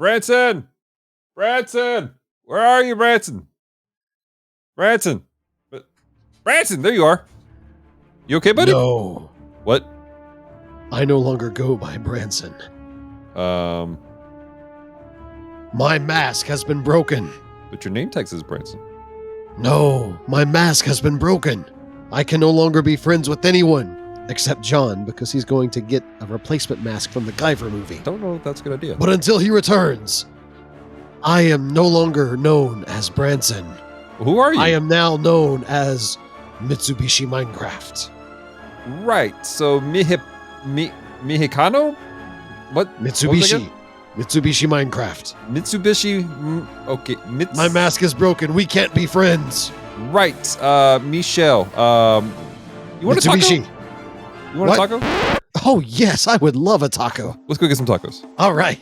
Branson! Branson! Where are you, Branson? Branson! Branson, there you are. You okay, buddy? No. What? I no longer go by Branson. My mask has been broken. But your name tag says Branson. No, my mask has been broken. I can no longer be friends with anyone except John because he's going to get a replacement mask from the Guyver movie. Don't know if that's a good idea. But until he returns, I am no longer known as Branson. Who are you? I am now known as Mitsubishi Minecraft. Right. So Mexicano? What? Mitsubishi. Mitsubishi Minecraft. Mitsubishi. Okay. My mask is broken. We can't be friends. Right. Michelle. You want Mitsubishi. a taco? You want a taco? Oh, yes. I would love a taco. Let's go get some tacos. All right.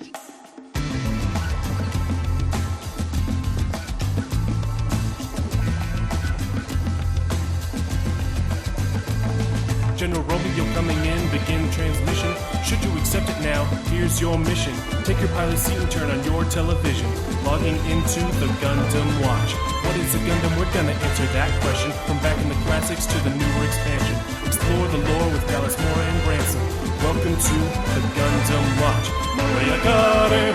General Romeo coming in, begin transmission. Should you accept it now, here's your mission. Take your pilot seat and turn on your television. Logging into the Gundam Watch. What is a Gundam? We're gonna answer that question. From back in the classics to the newer expansion. Explore the lore with Damara Mora and Branson. Welcome to the Gundam Watch. Moyagare,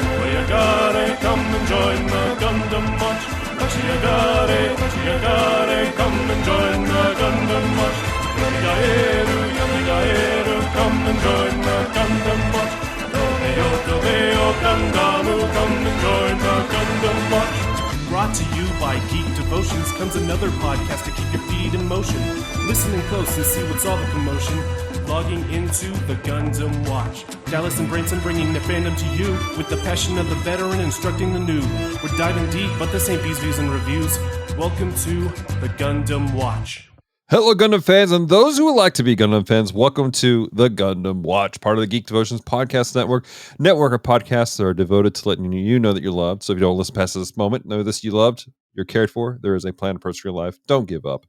come and join the Gundam Watch. Machiagare, come and join the Gundam Watch. Yamigaeru, come and join the Gundam Watch. Romeo, Gandamu, come and join the Gundam Watch. Brought to you by Geek Devotions comes another podcast to keep your feet in motion. Listening close and see what's all the commotion. Logging into the Gundam Watch. Dallas and Branson bringing the fandom to you with the passion of the veteran instructing the new. We're diving deep, but this ain't Bees, Views, and Reviews. Welcome to the Gundam Watch. Hello, Gundam fans, and those who would like to be Gundam fans, welcome to the Gundam Watch, part of the Geek Devotions Podcast Network of podcasts that are devoted to letting you know that you're loved. So if you don't listen past this moment, know this: you loved, you're cared for, there is a planned approach to your life. Don't give up.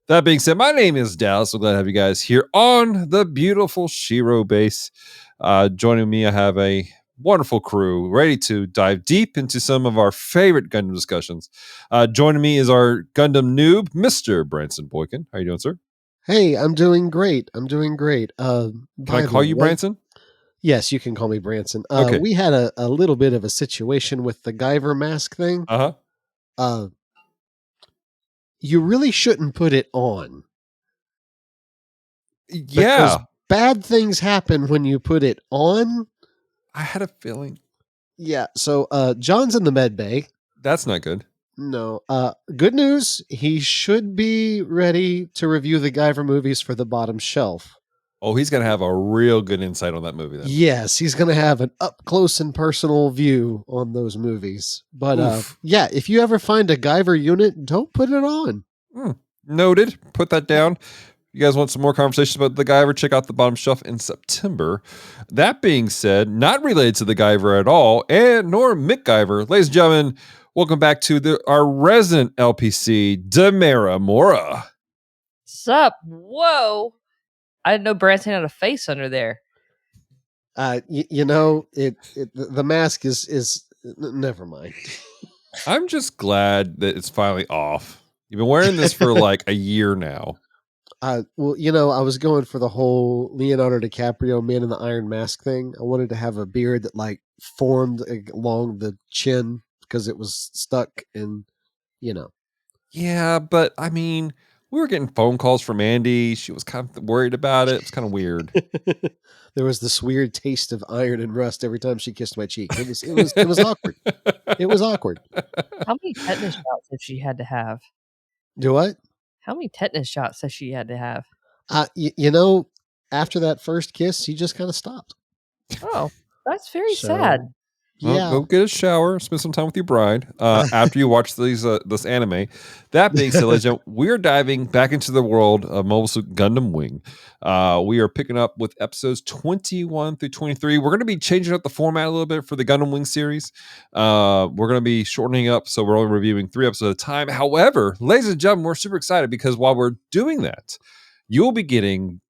That being said, my name is Dallas. So glad to have you guys here on the beautiful Shiro base. Joining me, I have a wonderful crew ready to dive deep into some of our favorite Gundam discussions. Joining me is our Gundam noob, Mr. Branson Boykin. How you doing, sir? Hey, I'm doing great. Can I call you Branson? Yes, you can call me Branson. Okay. We had a little bit of a situation with the Guyver mask thing. You really shouldn't put it on. Yeah. Because bad things happen when you put it on. I had a feeling. Yeah, so John's in the med bay. That's not good. No. Good news, he should be ready to review the Guyver movies for the bottom shelf. Oh, he's going to have a real good insight on that movie then. Yes, he's going to have an up-close and personal view on those movies. But yeah, if you ever find a Guyver unit, don't put it on. Noted. Put that down. You guys want some more conversations about the Guyver? Check out the bottom shelf in September. That being said, not related to the Guyver at all, and nor Mick Guyver. Ladies and gentlemen, welcome back to our resident LPC, Damara Mora. Sup? Whoa! I didn't know Branson had a face under there. The mask is never mind. I'm just glad that it's finally off. You've been wearing this for like a year now. Well, I was going for the whole Leonardo DiCaprio Man in the Iron Mask thing. I wanted to have a beard that like formed along the chin because it was stuck and, Yeah, but I mean, we were getting phone calls from Andy. She was kind of worried about it. It's kind of weird. There was this weird taste of iron and rust every time she kissed my cheek. It was awkward. It was awkward. How many tetanus shots has she had to have? Do what? How many tetanus shots has she had to have? After that first kiss, he just kind of stopped. Oh, that's very sad. Well, Yeah. go get a shower, spend some time with your bride after you watch this anime. That being said, ladies and gentlemen, we are diving back into the world of Mobile Suit Gundam Wing. We are picking up with episodes 21 through 23. We're going to be changing up the format a little bit for the Gundam Wing series. We're going to be shortening up, so we're only reviewing 3 episodes at a time. However, ladies and gentlemen, we're super excited because while we're doing that, you'll be getting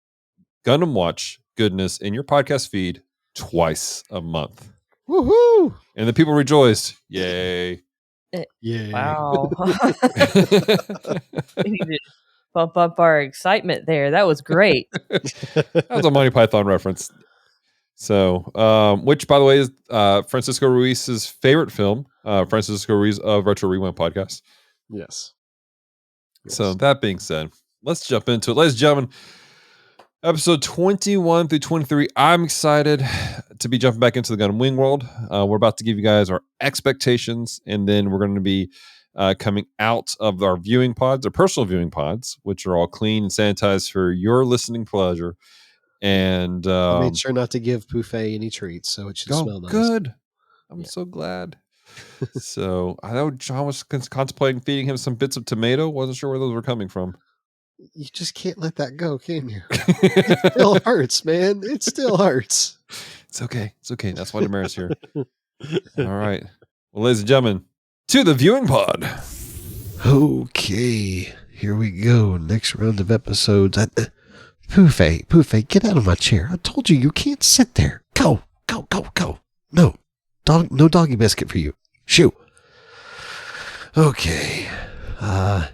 Gundam Watch goodness in your podcast feed twice a month. Woohoo! And the people rejoiced. Yay. Yeah. Wow. We need to bump up our excitement there. That was great. That was a Monty Python reference. So, which, by the way, is Francisco Ruiz's favorite film. Francisco Ruiz of Retro Rewind Podcast. Yes. So, that being said, let's jump into it. Ladies and gentlemen, episode 21 through 23. I'm excited to be jumping back into the Gundam Wing world. We're about to give you guys our expectations, and then we're going to be coming out of our viewing pods, our personal viewing pods, which are all clean and sanitized for your listening pleasure. And I made sure not to give Buffet any treats, so it should smell nice. Good. I'm so glad. So I know John was contemplating feeding him some bits of tomato. Wasn't sure where those were coming from. You just can't let that go, can you? It still hurts, man. It still hurts. It's okay. It's okay. That's why Damara's here. All right. Well, ladies and gentlemen, to the viewing pod. Okay, here we go. Next round of episodes. Buffet, get out of my chair. I told you you can't sit there. Go. No, no doggy biscuit for you. Shoo. Okay. I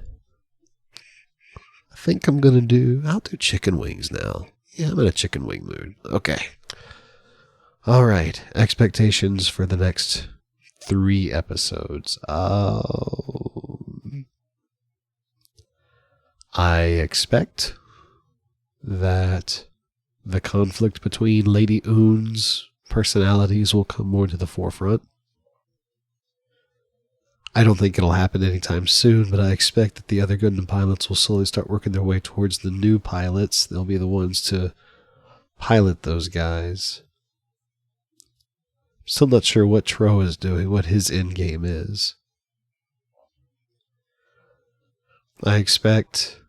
think I'll do chicken wings now. Yeah, I'm in a chicken wing mood. Okay. All right. Expectations for the next 3 episodes. I expect that the conflict between Lady Oon's personalities will come more to the forefront. I don't think it'll happen anytime soon, but I expect that the other Gundam pilots will slowly start working their way towards the new pilots. They'll be the ones to pilot those guys. Still not sure what Tro is doing, what his end game is. I expect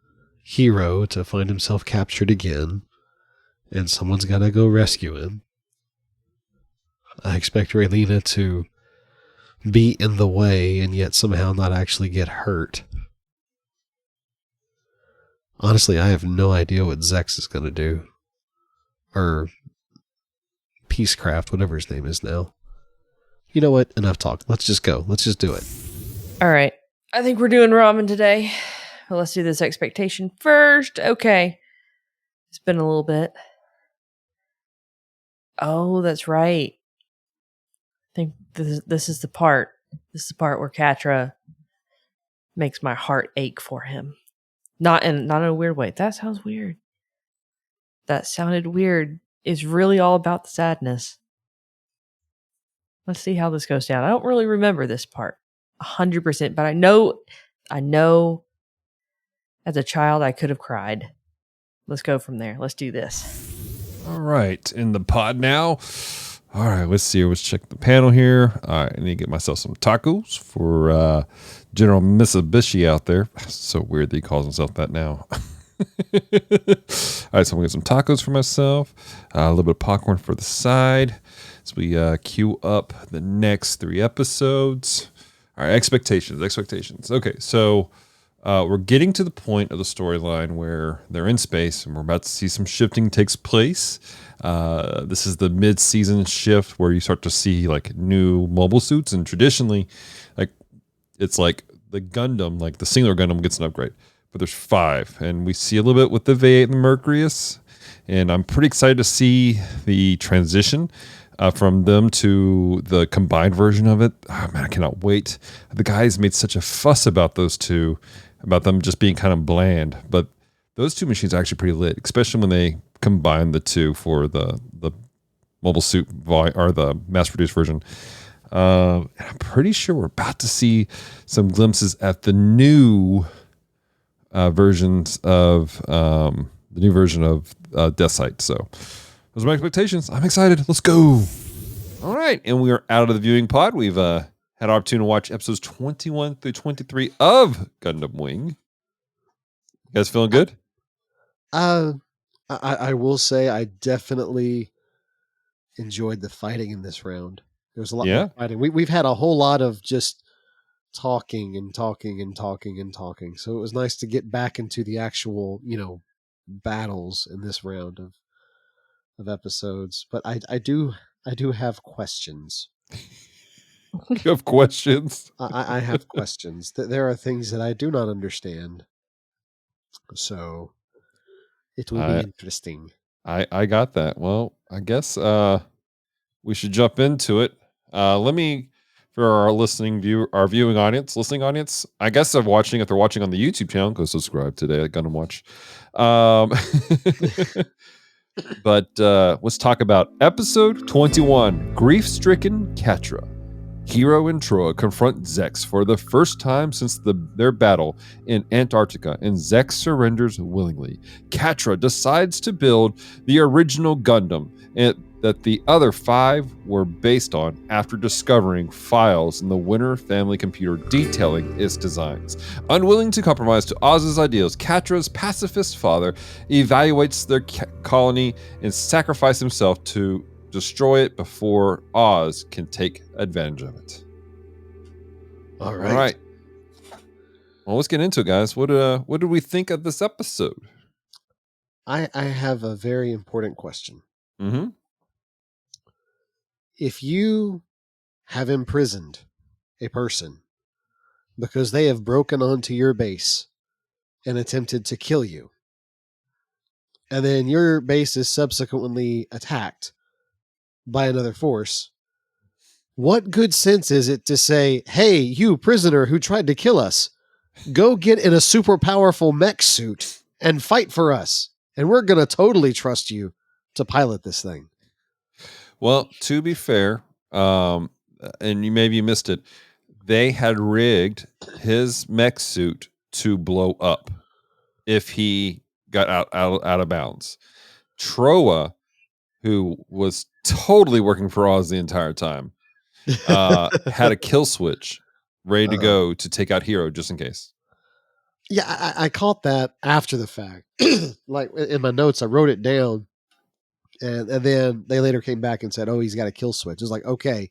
Shiro to find himself captured again, and someone's got to go rescue him. I expect Raylina to be in the way and yet somehow not actually get hurt. Honestly, I have no idea what Zex is going to do. Or Peacecraft, whatever his name is now. You know what? Enough talk. Let's just go. Let's just do it. All right. I think we're doing ramen today. Well, let's do this expectation first. Okay. It's been a little bit. Oh, that's right. I think this is the part. This is the part where Katra makes my heart ache for him. Not in a weird way. That sounds weird. That sounded weird. It's really all about the sadness. Let's see how this goes down. I don't really remember this part 100%, but I know as a child I could have cried. Let's go from there. Let's do this. All right. In the pod now. All right. Let's see. Let's check the panel here. All right. I need to get myself some tacos for General Mitsubishi out there. So weird that he calls himself that now. All right. So I'm going to get some tacos for myself. A little bit of popcorn for the side. So we queue up the next 3 episodes. All right. Expectations. Okay. So we're getting to the point of the storyline where they're in space and we're about to see some shifting takes place. This is the mid-season shift where you start to see like new mobile suits, and traditionally, like it's like the Gundam, like the singular Gundam gets an upgrade, but there's 5, and we see a little bit with the V8 and the Mercurius, and I'm pretty excited to see the transition from them to the combined version of it. Oh, man, I cannot wait. The guys made such a fuss about those two, about them just being kind of bland, but those 2 machines are actually pretty lit, especially when they combine the 2 for the mobile suit or the mass-produced version. I'm pretty sure we're about to see some glimpses at the new versions of Death Sight. So those are my expectations. I'm excited. Let's go. All right, and we are out of the viewing pod. We've had an opportunity to watch episodes 21 through 23 of Gundam Wing. You guys feeling good? I will say I definitely enjoyed the fighting in this round. There was a lot more fighting. We've had a whole lot of just talking. So it was nice to get back into the actual, battles in this round of episodes. But I do have questions. You have questions. I have questions. There are things that I do not understand. So it will be interesting. I got that. Well, I guess we should jump into it. Let me, for our viewing audience, listening audience. I guess they're watching. If they're watching on the YouTube channel, go subscribe today at Gundam Watch. But let's talk about episode 21: Grief-stricken Catra. Hiro and Troa confront Zex for the first time since their battle in Antarctica, and Zex surrenders willingly. Catra decides to build the original Gundam that the other 5 were based on after discovering files in the Winter family computer detailing its designs. Unwilling to compromise to Oz's ideals, Catra's pacifist father evaluates their colony and sacrifices himself to destroy it before Oz can take advantage of it. All right. Well, let's get into it, guys. What did we think of this episode? I have a very important question. Mm-hmm. If you have imprisoned a person because they have broken onto your base and attempted to kill you, and then your base is subsequently attacked by another force, what good sense is it to say, hey, you prisoner who tried to kill us, go get in a super powerful mech suit and fight for us, and we're going to totally trust you to pilot this thing? Well, to be fair, and you missed it, they had rigged his mech suit to blow up if he got out of bounds. Troa, who was totally working for Oz the entire time, had a kill switch ready to go to take out Hiro just in case. Yeah, I caught that after the fact. Like in my notes, I wrote it down, and then they later came back and said, "Oh, he's got a kill switch." It's like, okay,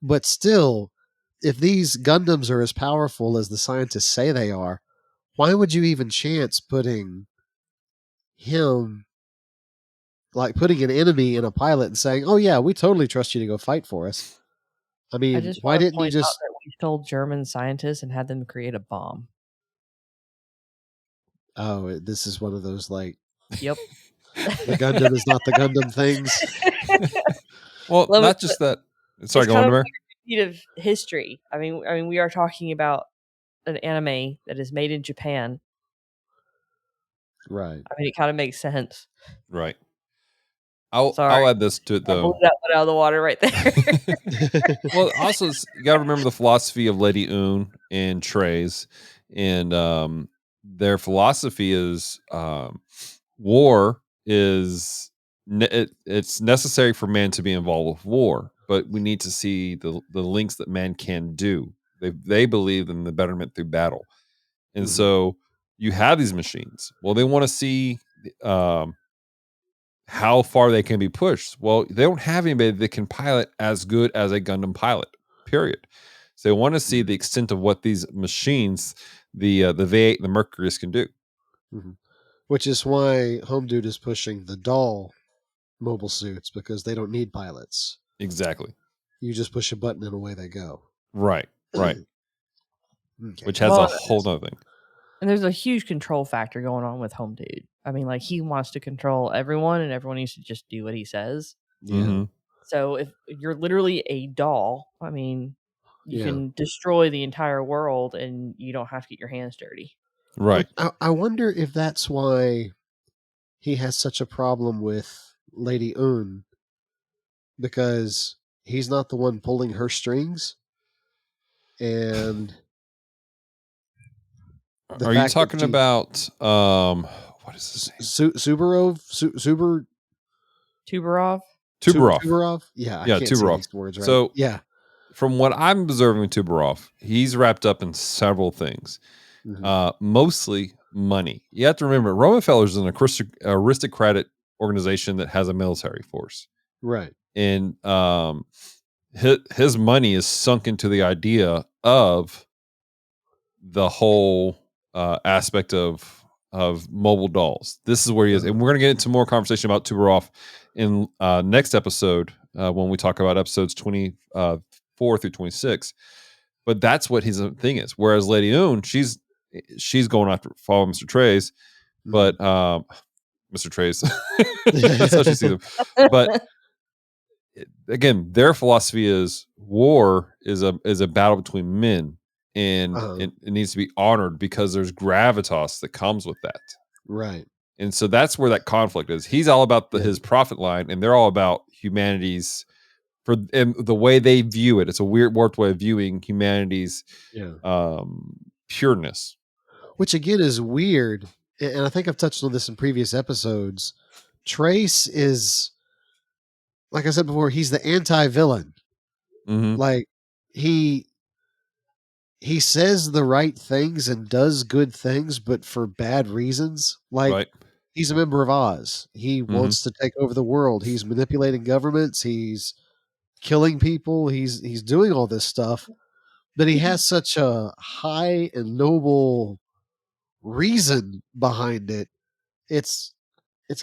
but still, if these Gundams are as powerful as the scientists say they are, why would you even chance putting him, like putting an enemy in a pilot and saying, "Oh yeah, we totally trust you to go fight for us"? I mean, I just why want to didn't you point out just? that we told German scientists and had them create a bomb. Oh, this is one of those like Yep. the Gundam is not the Gundam things. Well, Let me- not just that. Sorry, It's go kind on, of Demar. like a repeat of history. I mean, we are talking about an anime that is made in Japan. Right. I mean, it kind of makes sense. Right. I'll Sorry. add this to it I blew though. that one out of the water right there. Well, also you got to remember the philosophy of Lady Un and Trey's, and their philosophy is war is it's necessary for man to be involved with war, but we need to see the links that man can do. They believe in the betterment through battle, and Mhm. so you have these machines. Well, they want to see how far they can be pushed. Well, they don't have anybody that can pilot as good as a Gundam pilot, period. So they want to see the extent of what these machines, the V8, the Mercury's can do. Mhm. Which is why Home Dude is pushing the doll mobile suits, because they don't need pilots. Exactly. You just push a button and away they go. Right. Right. Okay. Which has Well, a whole nother thing. And there's a huge control factor going on with Home Dude. I mean, like, he wants to control everyone, and everyone needs to just do what he says. Yeah. Mhm. So if you're literally a doll, I mean, you Yeah. can destroy the entire world, and you don't have to get your hands dirty. Right. I wonder if that's why he has such a problem with Lady Un, because he's not the one pulling her strings. And the Are you fact that talking she- about what is his name? Subarov? Tuberov? Tuberov. Tuberov? Yeah, I Yeah, can't say Tuberov. these words right. So- yeah. From what I'm observing with Tuberov, he's wrapped up in several things. Mhm. Mostly money. You have to remember, Romefeller's an aristocratic organization that has a military force, Right. and his money is sunk into the idea of the whole aspect of mobile dolls. This is where he is, and we're going to get into more conversation about Tuberov in next episode when we talk about episodes 25 24 through 26. But that's what his thing is. Whereas Lady Oon, she's going after following Mr. Trace, but Mr. Trace, that's how she sees him. But again, their philosophy is war is a battle between men, and it needs to be honored because there's gravitas that comes with that. Right. And so that's where that conflict is. He's all about his profit line, and they're all about humanity's and the way they view it. It's a weird, warped way of viewing humanity's pureness. Which again is weird. And I think I've touched on this in previous episodes. Trace is, like I said before, he's the anti-villain. Mm-hmm. Like he says the right things and does good things, but for bad reasons. Like he's a member of Oz. He wants to take over the world. He's manipulating governments. He's killing people. He's doing all this stuff, but he has such a high and noble reason behind it. It's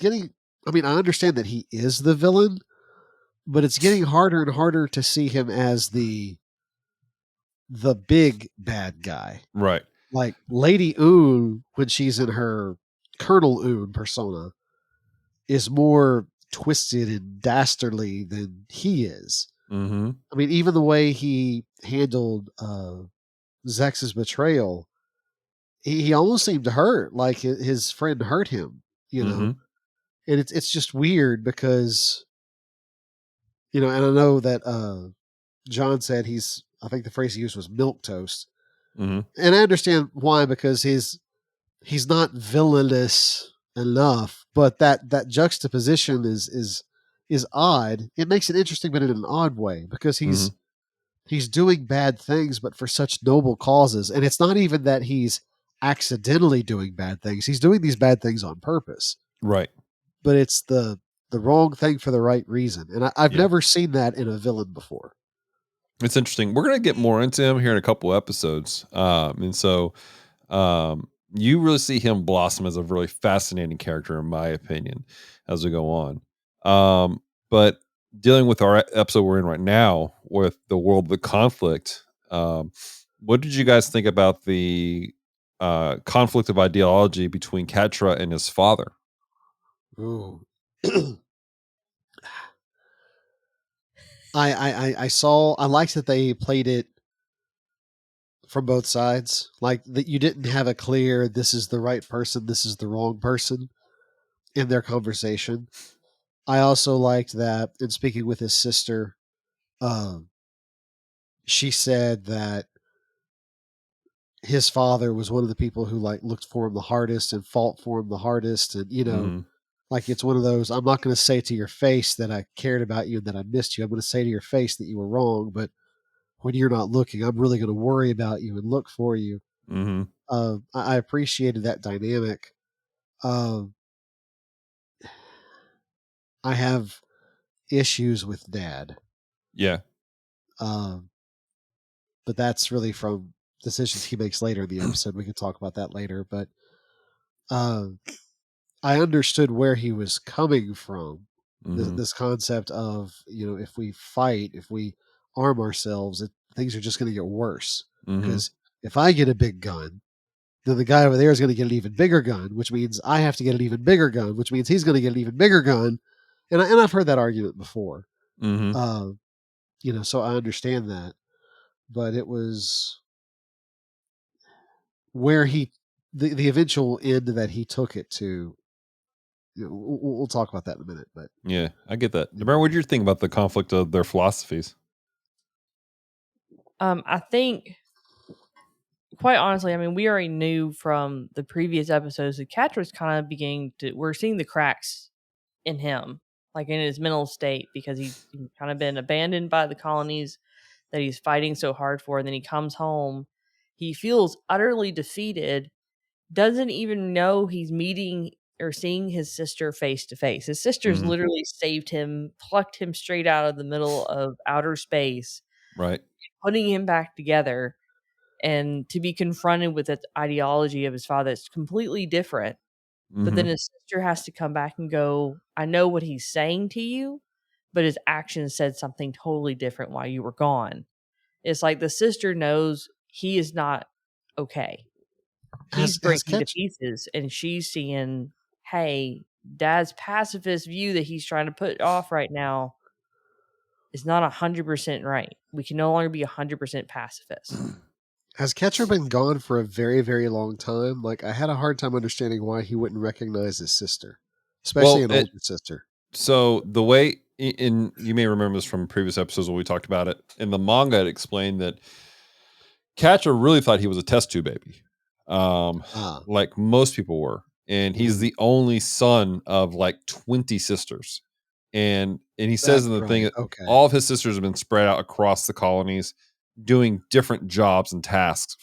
getting, I mean, I understand that he is the villain, but it's getting harder and harder to see him as the big bad guy. Right. Like Lady Oon, when she's in her Colonel Oon persona, is more twisted and dastardly than he is. Mm-hmm. I mean, even the way he handled Zex's betrayal, he almost seemed hurt, like his friend hurt him, you know. And it's just weird because, you know, and I know that John said I think the phrase he used was milk toast. And I understand why, because he's not villainous enough, but that juxtaposition is odd. It makes it interesting, but in an odd way, because he's doing bad things, but for such noble causes. And it's not even that he's accidentally doing bad things. He's doing these bad things on purpose. Right. But it's the wrong thing for the right reason. And I've never seen that in a villain before. It's interesting. We're going to get more into him here in a couple episodes. And so you really see him blossom as a really fascinating character, in my opinion, as we go on. But dealing with our episode we're in right now with the world of the conflict, what did you guys think about the conflict of ideology between Catra and his father? Ooh. I liked that they played it from both sides. Like that you didn't have a clear, this is the right person, this is the wrong person in their conversation. I also liked that in speaking with his sister, she said that his father was one of the people who like looked for him the hardest and fought for him the hardest. And, you know, like it's one of those, I'm not going to say to your face that I cared about you and that I missed you. I'm going to say to your face that you were wrong, but when you're not looking, I'm really going to worry about you and look for you. I appreciated that dynamic. I have issues with Dad. Yeah. But that's really from decisions he makes later in the episode. We can talk about that later. But I understood where he was coming from. This concept of, you know, if we fight, if we arm ourselves, things are just going to get worse. Because if I get a big gun, then the guy over there is going to get an even bigger gun, which means I have to get an even bigger gun, which means he's going to get an even bigger gun. And I've heard that argument before. You know, so I understand that. But it was where the eventual end that he took it to. You know, we'll talk about that in a minute. But yeah, I get that. Damara, what did you think about the conflict of their philosophies? I think, quite honestly, I mean, we already knew from the previous episodes that Catra's kind of we're seeing the cracks in him, like in his mental state, because he's kind of been abandoned by the colonies that he's fighting so hard for. And then he comes home, he feels utterly defeated, doesn't even know he's meeting or seeing his sister face to face. His sister's literally saved him, plucked him straight out of the middle of outer space, right, putting him back together. And to be confronted with the ideology of his father is completely different. But then his sister has to come back and go, I know what he's saying to you, but his actions said something totally different while you were gone. It's like the sister knows he is not okay. He's breaking to pieces, and she's seeing, hey, Dad's pacifist view that he's trying to put off right now is not 100% right. We can no longer be 100% pacifist. Has Ketcher been gone for a very, very long time? Like, I had a hard time understanding why he wouldn't recognize his sister, especially an older sister. So the way, in you may remember this from previous episodes when we talked about it, in the manga it explained that Catcher really thought he was a test tube baby, like most people were, and he's the only son of like 20 sisters, and he says in the thing that all of his sisters have been spread out across the colonies, doing different jobs and tasks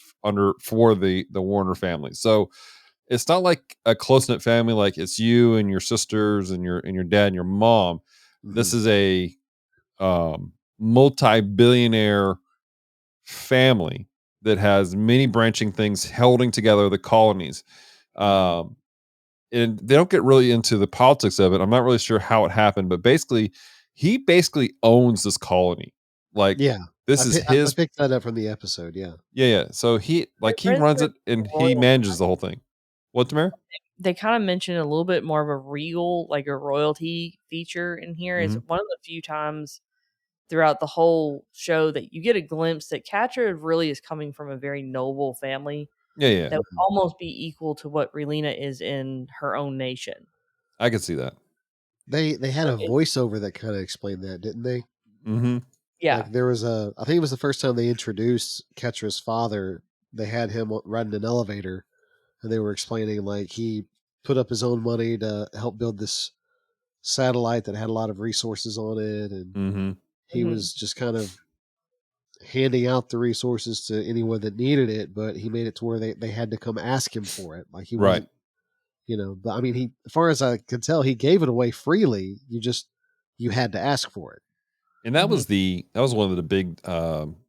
for the Warner family. So it's not like a close knit family, like it's you and your sisters and your dad and your mom. This is a multi-billionaire family that has many branching things holding together the colonies. And they don't get really into the politics of it. I'm not really sure how it happened, but he basically owns this colony. Like, this is his. I picked that up from the episode. Yeah. Yeah. So he runs it and he manages the whole thing. What, Tamara? They kind of mentioned a little bit more of a regal, like a royalty feature in here. It's one of the few times throughout the whole show that you get a glimpse that Catra really is coming from a very noble family. Yeah. That would almost be equal to what Relina is in her own nation. I could see that. They had a voiceover that kind of explained that, didn't they? Mm-hmm. Yeah. Like there was I think it was the first time they introduced Ketra's father. They had him riding an elevator, and they were explaining like he put up his own money to help build this satellite that had a lot of resources on it, and he was just kind of handing out the resources to anyone that needed it, but he made it to where they had to come ask him for it. Like he wasn't, but I mean, as far as I can tell, he gave it away freely. You had to ask for it. And that was one of the big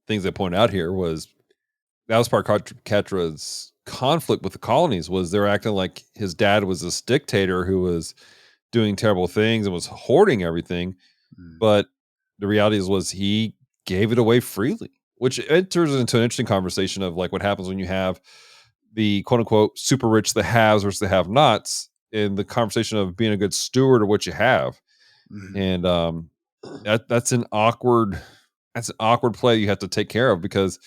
things they pointed out here that was part of Catra's conflict with the colonies, was they're acting like his dad was this dictator who was doing terrible things and was hoarding everything. But the reality was he gave it away freely, which enters into an interesting conversation of like what happens when you have the quote unquote super rich, the haves versus the have nots, in the conversation of being a good steward of what you have. And that's an awkward play you have to take care of, because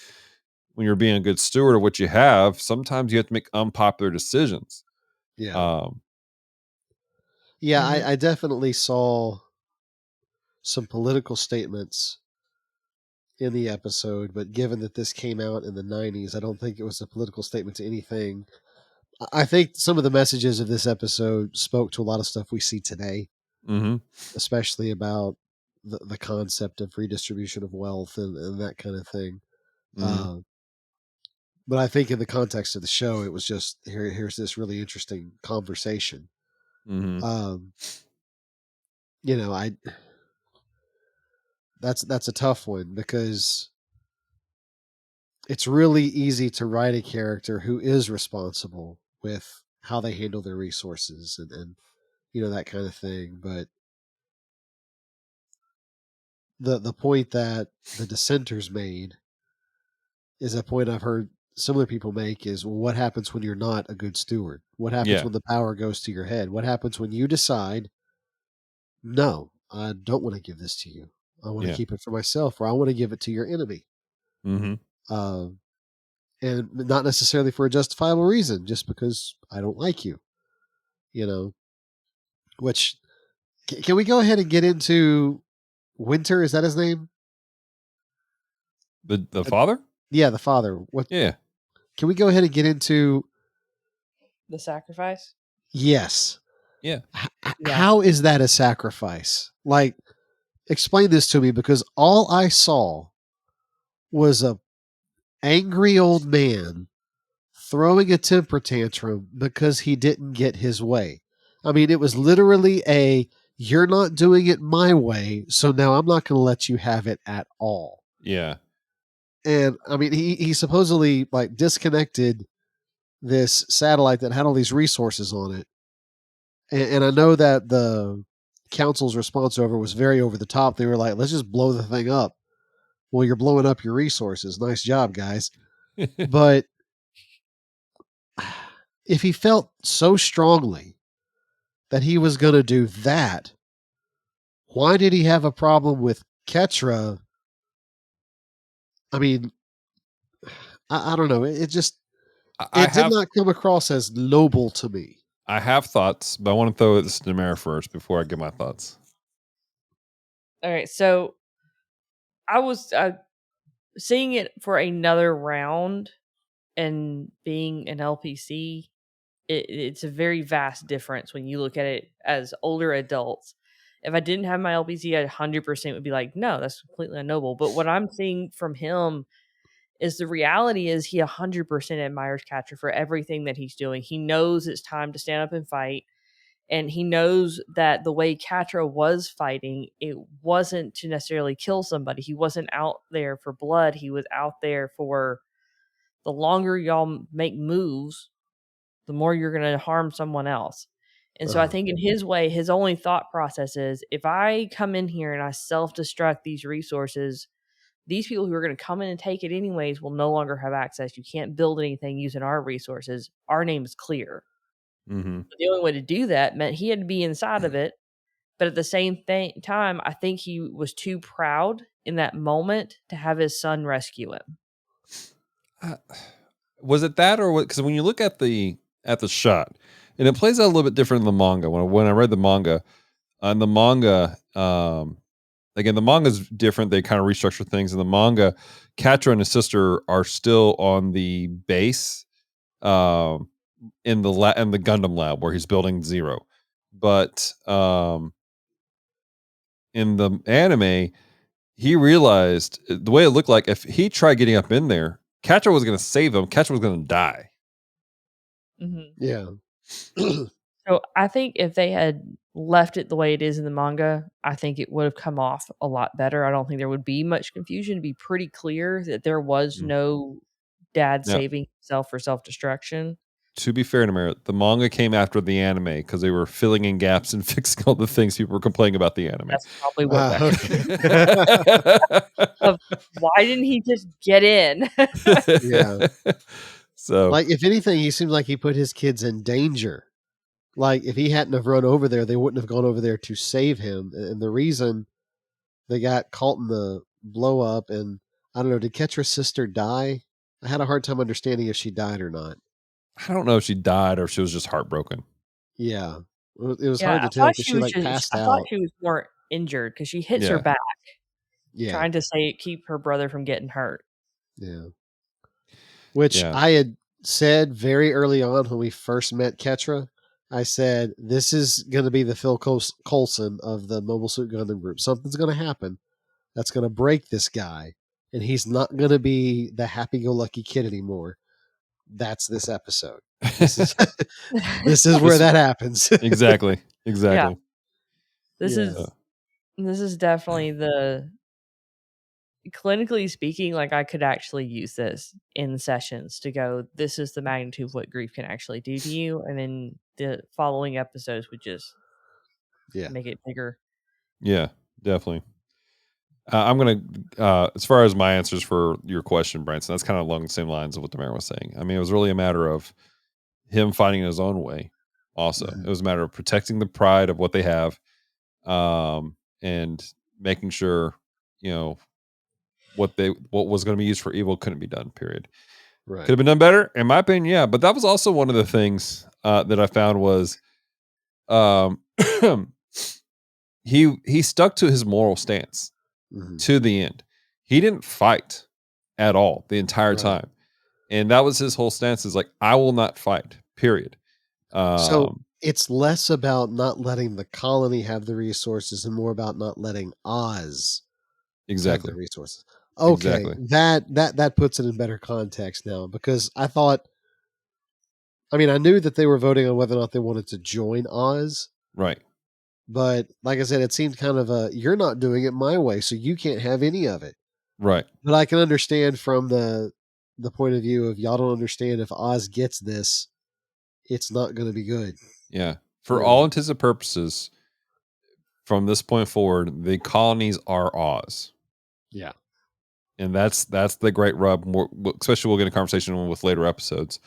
when you're being a good steward of what you have, sometimes you have to make unpopular decisions. I definitely saw some political statements in the episode, but given that this came out in the 90s, I don't think it was a political statement to anything. I think some of the messages of this episode spoke to a lot of stuff we see today, especially about the concept of redistribution of wealth and that kind of thing. But I think in the context of the show, it was just here's this really interesting conversation. That's a tough one, because it's really easy to write a character who is responsible with how they handle their resources and that kind of thing. But the point that the dissenters made is a point I've heard similar people make is, well, what happens when you're not a good steward? What happens when the power goes to your head? What happens when you decide, no, I don't want to give this to you. I want to keep it for myself, or I want to give it to your enemy. And not necessarily for a justifiable reason, just because I don't like you, which, can we go ahead and get into Winter? Is that his name? The father? Yeah, the father. What? Yeah. Can we go ahead and get into the sacrifice? Yes. Yeah. How is that a sacrifice? Like, explain this to me, because all I saw was a angry old man throwing a temper tantrum because he didn't get his way. I mean, it was literally you're not doing it my way, so now I'm not going to let you have it at all. Yeah. And I mean, he supposedly like disconnected this satellite that had all these resources on it. And I know that the council's response over was very over the top. They were like, let's just blow the thing up. well, you're blowing up your resources. Nice job, guys. But if he felt so strongly that he was going to do that, why did he have a problem with Ketra? I mean, I don't know. It just it did not come across as noble to me. I have thoughts, but I want to throw this to Damara first before I give my thoughts. All right, so I was seeing it for another round and being an LPC. It's a very vast difference when you look at it as older adults. If I didn't have my LPC, I 100% would be like, no, that's completely unknoble. But what I'm seeing from him is the reality is he 100% admires Catcher for everything that he's doing. He knows it's time to stand up and fight. And he knows that the way Catra was fighting, it wasn't to necessarily kill somebody. He wasn't out there for blood. He was out there for the longer y'all make moves, the more you're going to harm someone else. And so I think in his way, his only thought process is if I come in here and I self-destruct these resources, these people who are going to come in and take it anyways will no longer have access. You can't build anything using our resources. Our name is clear. Mm-hmm. The only way to do that meant he had to be inside of it. But at the same time, I think he was too proud in that moment to have his son rescue him. Was it that, or what? Because when you look at the shot, and it plays out a little bit different in the manga. When I read the manga, on the manga, again, the manga is different. They kind of restructure things. In the manga, Catra and his sister are still on the base, in the Gundam lab where he's building Zero, but in the anime, he realized the way it looked like if he tried getting up in there, Catra was going to save him. Catra was going to die. Mm-hmm. Yeah. So I think if they had left it the way it is in the manga, I think it would have come off a lot better. I don't think there would be much confusion. It'd be pretty clear that there was no dad Now, saving himself for self-destruction. to be fair to Merit, the manga came after the anime because they were filling in gaps and fixing all the things people were complaining about the anime. That's probably what Okay. why didn't he just get in? Yeah. So, Like, if anything, he seemed like he put his kids in danger. Like, if he hadn't have run over there, they wouldn't have gone over there to save him. And the reason they got caught in the blow up, and I don't know, did Ketra's sister die? I had a hard time understanding if she died or not. I don't know if she died or if she was just heartbroken. Yeah. It was Yeah, hard to I tell thought because she she was like just, passed I thought out. she was more injured because she hits Yeah. her back, Yeah. trying to keep her brother from getting hurt. Yeah. Which Yeah. I had said very early on when we first met Ketra. I said, this is going to be the Phil Coulson of the Mobile Suit Gundam group. Something's going to happen that's going to break this guy, and he's not going to be the happy-go-lucky kid anymore. That's this episode. This is this is where that happens. Exactly. Yeah. This Yeah. is definitely the clinically speaking, like I could actually use this in sessions to go, this is the magnitude of what grief can actually do to you. And then the following episodes would just make it bigger. Yeah, definitely. I'm going to, as far as my answers for your question, Branson, that's kind of along the same lines of what the mayor was saying. I mean, it was really a matter of him finding his own way. Also, it was a matter of protecting the pride of what they have, and making sure, what was going to be used for evil couldn't be done. Period. Right. Could have been done better, in my opinion. Yeah, but that was also one of the things that I found was, he stuck to his moral stance to the end. He didn't fight at all the entire time, and that was his whole stance. Is like, I will not fight. Period. So it's less about not letting the colony have the resources and more about not letting Oz have the resources. Okay, that puts it in better context now, because I knew that they were voting on whether or not they wanted to join Oz. Right. But like I said, it seemed kind of you're not doing it my way, so you can't have any of it. Right. But I can understand from the point of view of y'all don't understand, if Oz gets this, it's not going to be good. Yeah. For all intents and purposes, from this point forward, the colonies are Oz. Yeah. And that's the great rub. Especially we'll get a conversation with later episodes.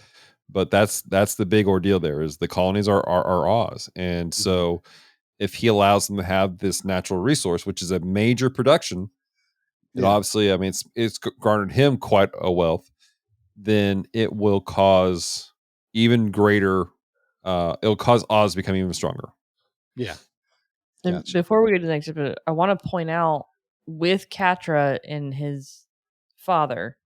But that's the big ordeal. There is the colonies are Oz, and so if he allows them to have this natural resource, which is a major production, it obviously, I mean, it's garnered him quite a wealth. Then it will cause even greater. It'll cause Oz to become even stronger. Yeah. And Gotcha. before we go to the next episode, I want to point out with Catra and his father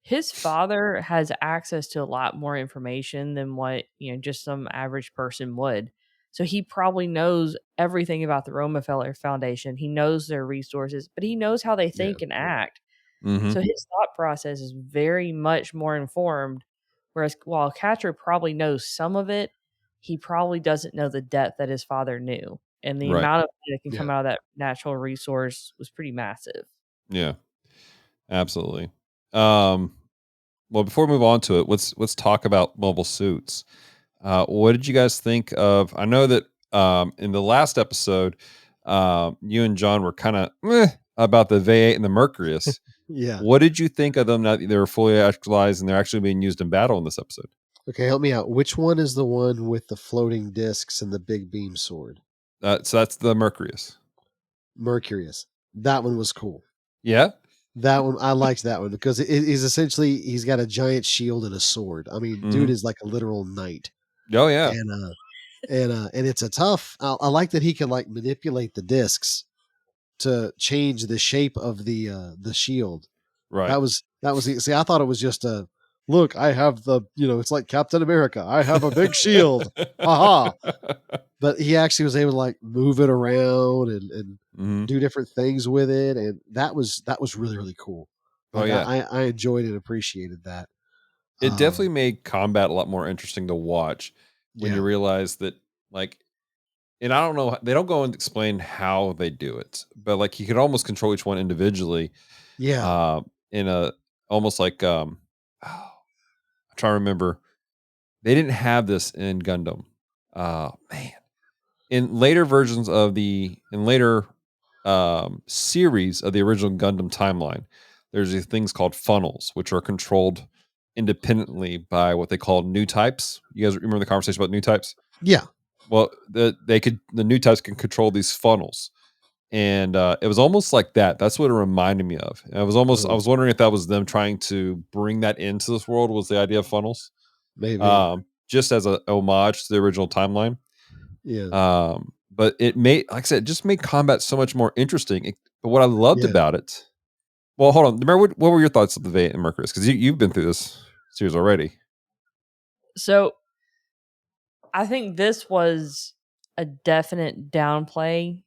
has access to a lot more information than what, just some average person would. So he probably knows everything about the Rockefeller Foundation. He knows their resources, but he knows how they think and act. Mhm. So his thought process is very much more informed. Whereas while Catra probably knows some of it, he probably doesn't know the depth that his father knew. And the Right. amount of money that can come Yeah. out of that natural resource was pretty massive. Yeah, absolutely. Well, before we move on to it, let's talk about mobile suits. What did you guys think of? I know that in the last episode, you and John were kind of about the V8 and the Mercurius. Yeah. What did you think of them now that they were fully actualized and they're actually being used in battle in this episode? Okay, help me out. Which one is the one with the floating discs and the big beam sword? So that's the Mercurius. Mercurius. That one was cool. Yeah. That one, I liked that one because it is essentially he's got a giant shield and a sword. I mean, dude is like a literal knight. Oh yeah. And it's a tough. I like that he can like manipulate the discs to change the shape of the shield. Right. That was see, I thought it was just a look, I have it's like Captain America. I have a big shield. Haha. But he actually was able to like move it around and do different things with it. And that was really, really cool. Like I enjoyed and appreciated that. It definitely made combat a lot more interesting to watch when you realize that, like, and I don't know, they don't go and explain how they do it, but like you could almost control each one individually. Yeah. In a almost like I'm trying to remember. They didn't have this in Gundam. Man. In later versions of later series of the original Gundam timeline, there's these things called funnels, which are controlled independently by what they call new types. You guys remember the conversation about new types? Yeah. Well, the new types can control these funnels, and it was almost like that. That's what it reminded me of. And I was wondering if that was them trying to bring that into this world. Was the idea of funnels? Maybe. Just as a homage to the original timeline. Yeah. But it made, like I said, just made combat so much more interesting. But what I loved about it, well, hold on. Remember, what were your thoughts of the V8 and Mercurius? Because you've been through this series already. So I think this was a definite downplay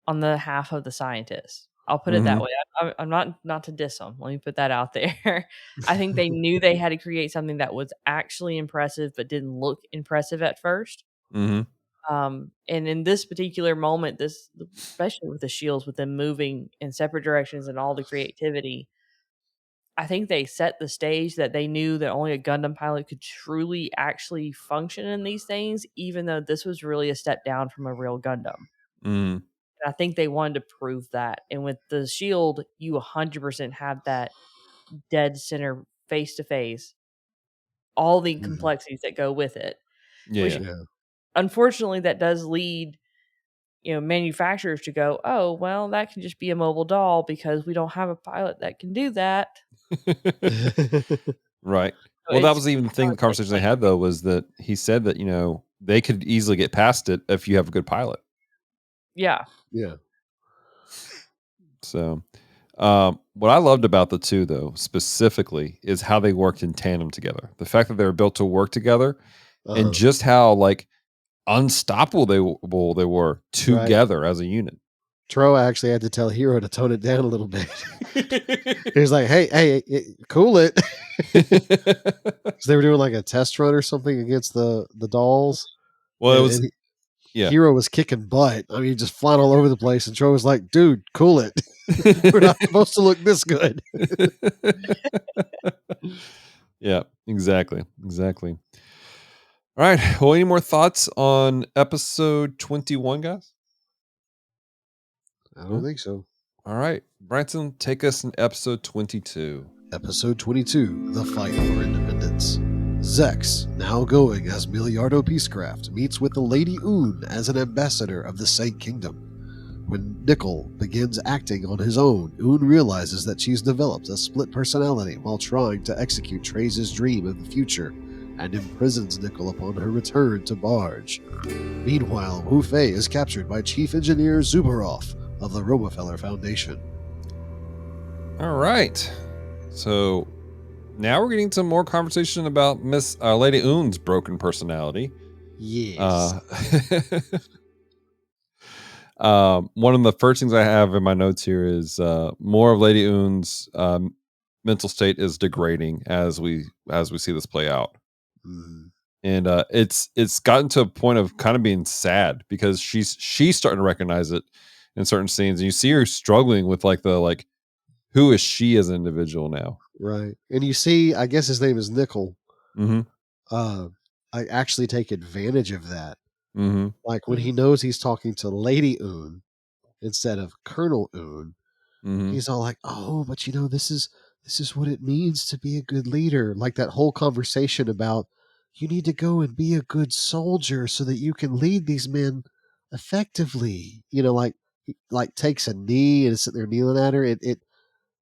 on the half of the scientists. I'll put it that way. I'm not to diss them. Let me put that out there. I think they knew they had to create something that was actually impressive, but didn't look impressive at first. And in this particular moment, especially with the shields, with them moving in separate directions and all the creativity, I think they set the stage that they knew that only a Gundam pilot could truly actually function in these things, even though this was really a step down from a real Gundam. And I think they wanted to prove that. And with the shield, you 100% have that dead center face to face, all the complexities that go with it. Unfortunately, that does lead manufacturers to go, oh, well, that can just be a mobile doll because we don't have a pilot that can do that. Right. So Well, that was even the thing, the conversation they had, though, was that he said that, they could easily get past it if you have a good pilot. Yeah. Yeah. So, what I loved about the two, though, specifically, is how they worked in tandem together. The fact that they were built to work together and just how, like, unstoppable they were together as a unit. Tro actually had to tell Hiro to tone it down a little bit. He was like, hey, cool it. So they were doing like a test run or something against the dolls. Well, Hiro was kicking butt. I mean, just flying all over the place. And Tro was like, dude, cool it. We're not supposed to look this good. Yeah, exactly. All right. Well, any more thoughts on episode 21, guys? I don't think so. All All right, Branson, take us in episode 22. Episode 22, The Fight for Independence. Zex, now going as Miliardo Peacecraft, meets with the Lady Un as an ambassador of the Saint Kingdom. When Nickel begins acting on his own, Un realizes that she's developed a split personality while trying to execute Trace's dream of the future, and imprisons Nickel upon her return to Barge. Meanwhile, Wu Fei is captured by Chief Engineer Zubarov of the Romefeller Foundation. All right. So now we're getting some more conversation about Miss Lady Un's broken personality. Yes. One of the first things I have in my notes here is more of Lady Un's mental state is degrading as we see this play out. And it's gotten to a point of kind of being sad because she's starting to recognize it in certain scenes, and you see her struggling with who is she as an individual now. Right. And you see, I guess his name is Nickel. Mm-hmm. I actually take advantage of that. Mm-hmm. Like when he knows he's talking to Lady Un instead of Colonel Un, Mm-hmm. he's all like, "Oh, but this is what it means to be a good leader." Like that whole conversation about you need to go and be a good soldier so that you can lead these men effectively. Like takes a knee and is sitting there kneeling at her. It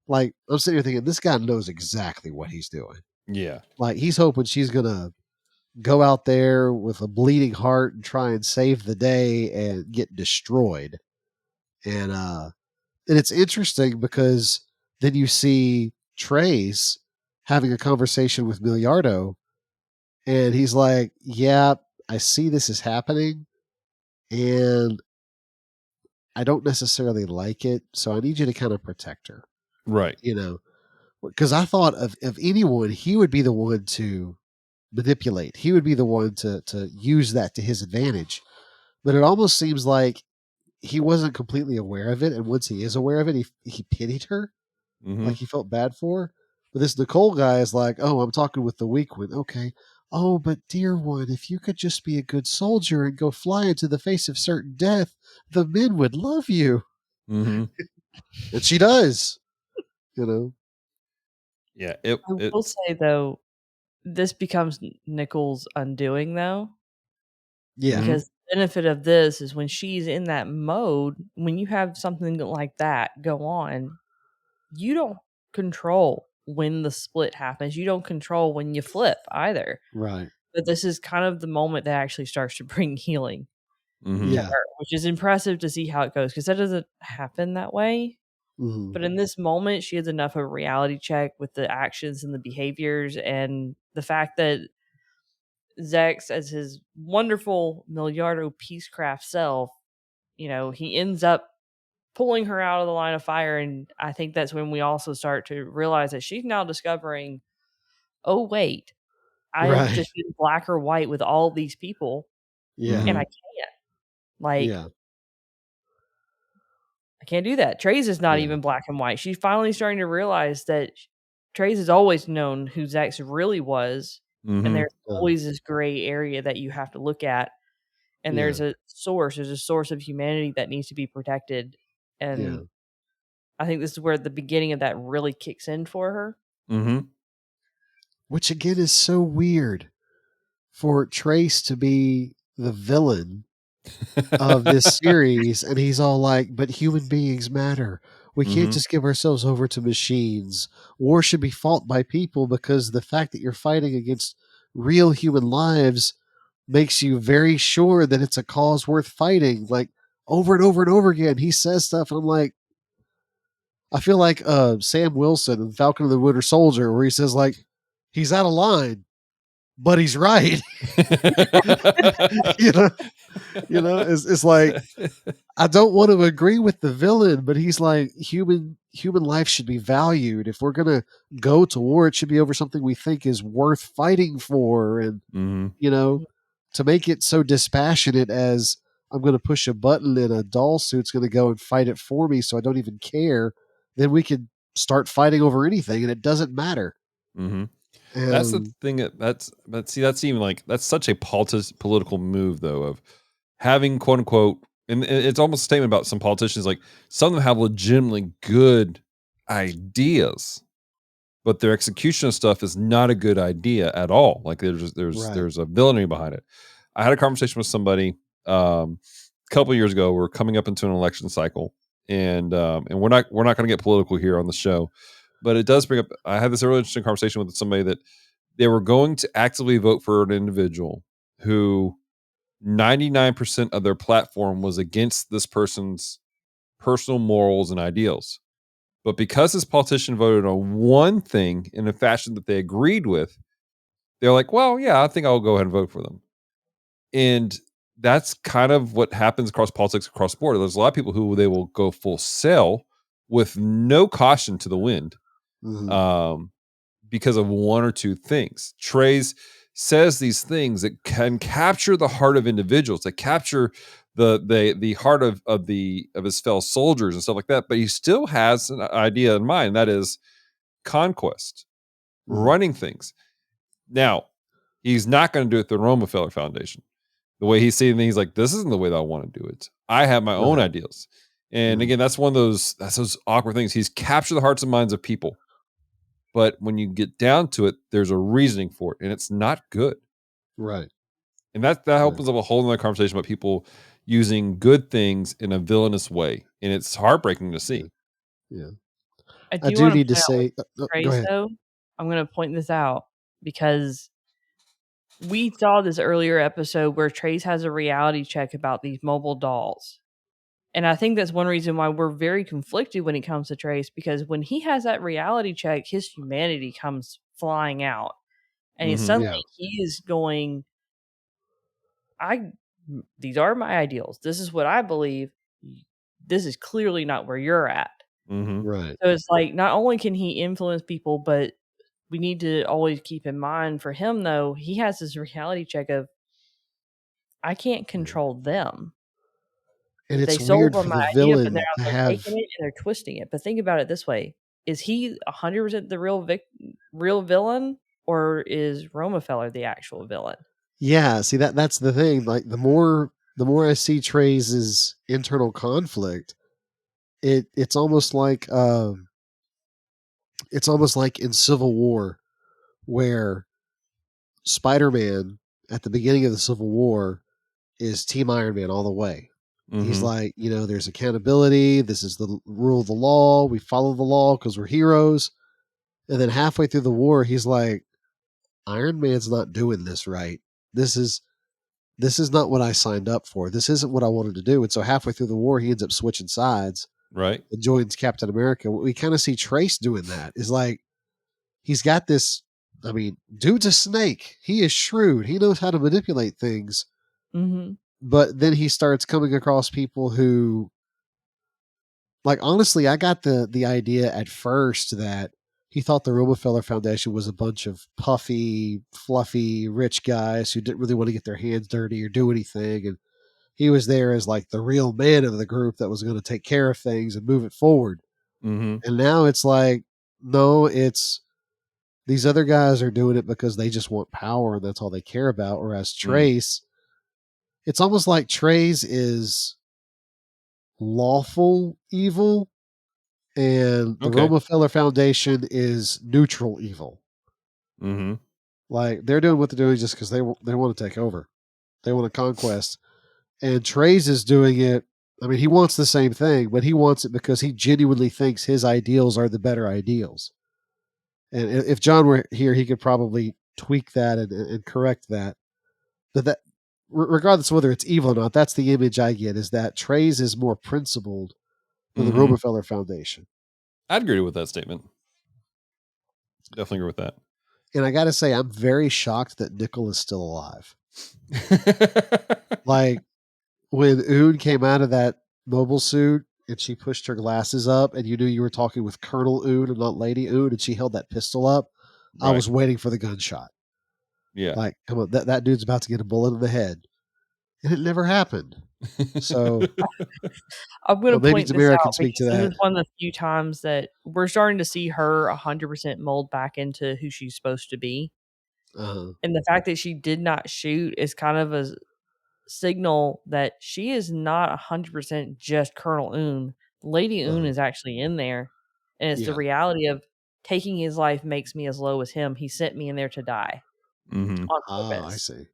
like I'm sitting here thinking this guy knows exactly what he's doing. Yeah. Like he's hoping she's gonna go out there with a bleeding heart and try and save the day and get destroyed. And it's interesting because then you see Trace having a conversation with Miliardo, and he's like, "Yeah, I see this is happening, and I don't necessarily like it, so I need you to kind of protect her." Right. Because I thought of anyone, he would be the one to manipulate. He would be the one to use that to his advantage. But it almost seems like he wasn't completely aware of it, and once he is aware of it, he pitied her. Mm-hmm. Like he felt bad for her. But this Nicole guy is like, "Oh, I'm talking with the weak one. Okay. Oh, but dear one, if you could just be a good soldier and go fly into the face of certain death, the men would love you." Mm-hmm. And she does. Yeah. I will say though, this becomes Nicole's undoing though. Yeah. Because the benefit of this is when she's in that mode, when you have something like that go on, you don't control when the split happens. You don't control when you flip either. Right. But this is kind of the moment that actually starts to bring healing Mm-hmm. Yeah. to her, which is impressive to see how it goes because that doesn't happen that way. Mhm. But in this moment, she has enough of a reality check with the actions and the behaviors and the fact that Zex, as his wonderful Miliardo Peacecraft self, he ends up pulling her out of the line of fire. And I think that's when we also start to realize that she's now discovering, oh, wait, I've Right. just been black or white with all these people Yeah. and I can't. Like, Yeah. I can't do that. Trace is not Yeah. even black and white. She's finally starting to realize that Trace has always known who Zex really was. Mm-hmm. And there's always this gray area that you have to look at. And there's a source of humanity that needs to be protected. And I think this is where the beginning of that really kicks in for her. Mm-hmm. Which again is so weird for Trace to be the villain of this series, and he's all like, "But human beings matter. We can't just give ourselves over to machines. War should be fought by people because the fact that you're fighting against real human lives makes you very sure that it's a cause worth fighting." Like over and over and over again, he says stuff, and I'm like, I feel like Sam Wilson in Falcon and the Winter Soldier, where he says like, he's out of line, but he's right. It's like, I don't want to agree with the villain, but he's like, human life should be valued. If we're gonna go to war, it should be over something we think is worth fighting for. And to make it so dispassionate as I'm going to push a button and a doll suit's going to go and fight it for me, so I don't even care. Then we could start fighting over anything, and it doesn't matter. Mm-hmm. That's the thing. That's even like that's such a political move though, of having quote unquote And it's almost a statement about some politicians. Like some of them have legitimately good ideas, but their execution of stuff is not a good idea at all. Like Right. there's a villainy behind it. I had a conversation with somebody a couple years ago. We're coming up into an election cycle, and we're not going to get political here on the show, but it does bring up. I had this really interesting conversation with somebody that they were going to actively vote for an individual who 99% of their platform was against this person's personal morals and ideals. But because this politician voted on one thing in a fashion that they agreed with, they're like, well, yeah, I think I'll go ahead and vote for them. And that's kind of what happens across politics across the board. There's a lot of people who they will go full sail with no caution to the wind. Because of one or two things. Trey's says these things that can capture the heart of individuals, that capture the heart of his fellow soldiers and stuff like that. But he still has an idea in mind, that is conquest, running things. Now, he's not going to do it through the Rockefeller Foundation. The way he's seeing things, like, this isn't the way that I want to do it. I have my own ideals. And again, that's one of those awkward things. He's captured the hearts and minds of people. But when you get down to it, there's a reasoning for it, and it's not good. Right. And that opens up a whole other conversation about people using good things in a villainous way, and it's heartbreaking to see. Yeah. I I do do want need to to point out say, with go Trace, ahead. though. I'm going to point this out because we saw this earlier episode where Trace has a reality check about these mobile dolls. And I think that's one reason why we're very conflicted when it comes to Trace, because when he has that reality check, his humanity comes flying out. And suddenly he is going, these are my ideals. This is what I believe. This is clearly not where you're at. Right. So it's like, not only can he influence people, but we need to always keep in mind for him, though, he has this reality check of, I can't control them. And They it's sold weird on for my the idea, but now villain to they're have. taking it and they're twisting it. But think about it this way: is he 100% the real villain, or is Rockefeller the actual villain? Yeah, see that's the thing. Like the more I see Trey's internal conflict, it's almost like in Civil War, where Spider-Man at the beginning of the Civil War is Team Iron Man all the way. He's like, there's accountability. This is the rule of the law. We follow the law because we're heroes. And then halfway through the war, he's like, Iron Man's not doing this right. This is not what I signed up for. This isn't what I wanted to do. And so halfway through the war, he ends up switching sides. Right. And joins Captain America. We kind of see Trace doing that. Is like, he's got this. I mean, dude's a snake. He is shrewd. He knows how to manipulate things. But then he starts coming across people who, like, honestly, I got the idea at first that he thought the Rockefeller Foundation was a bunch of puffy, fluffy, rich guys who didn't really want to get their hands dirty or do anything. And he was there as like the real man of the group that was going to take care of things and move it forward. And now it's like, no, it's these other guys are doing it because they just want power and that's all they care about. Whereas Trace, it's almost like Trace is lawful evil and the Rockefeller Foundation is neutral evil. Like they're doing what they're doing just because they want to take over. They want to conquest. And Trace is doing it. I mean, he wants the same thing, but he wants it because he genuinely thinks his ideals are the better ideals. And if John were here, he could probably tweak that and correct that. But that, regardless of whether it's evil or not, that's the image I get, is that Trace is more principled than the Rockefeller Foundation. I'd agree with that statement. Definitely agree with that. And I got to say, I'm very shocked that Nickel is still alive. Like, when Oon came out of that mobile suit and she pushed her glasses up and you knew you were talking with Colonel Oon and not Lady Oon and she held that pistol up, I was waiting for the gunshot. Yeah. Like, come on, that dude's about to get a bullet in the head. And it never happened. So I'm going to point this Damara out can speak to because that. this is one of the few times that we're starting to see her 100% mold back into who she's supposed to be. And the fact that she did not shoot is kind of a signal that she is not 100% just Colonel Un. Lady Un is actually in there. And it's the reality of taking his life makes me as low as him. He sent me in there to die Mm-hmm. on Oh, purpose. I see.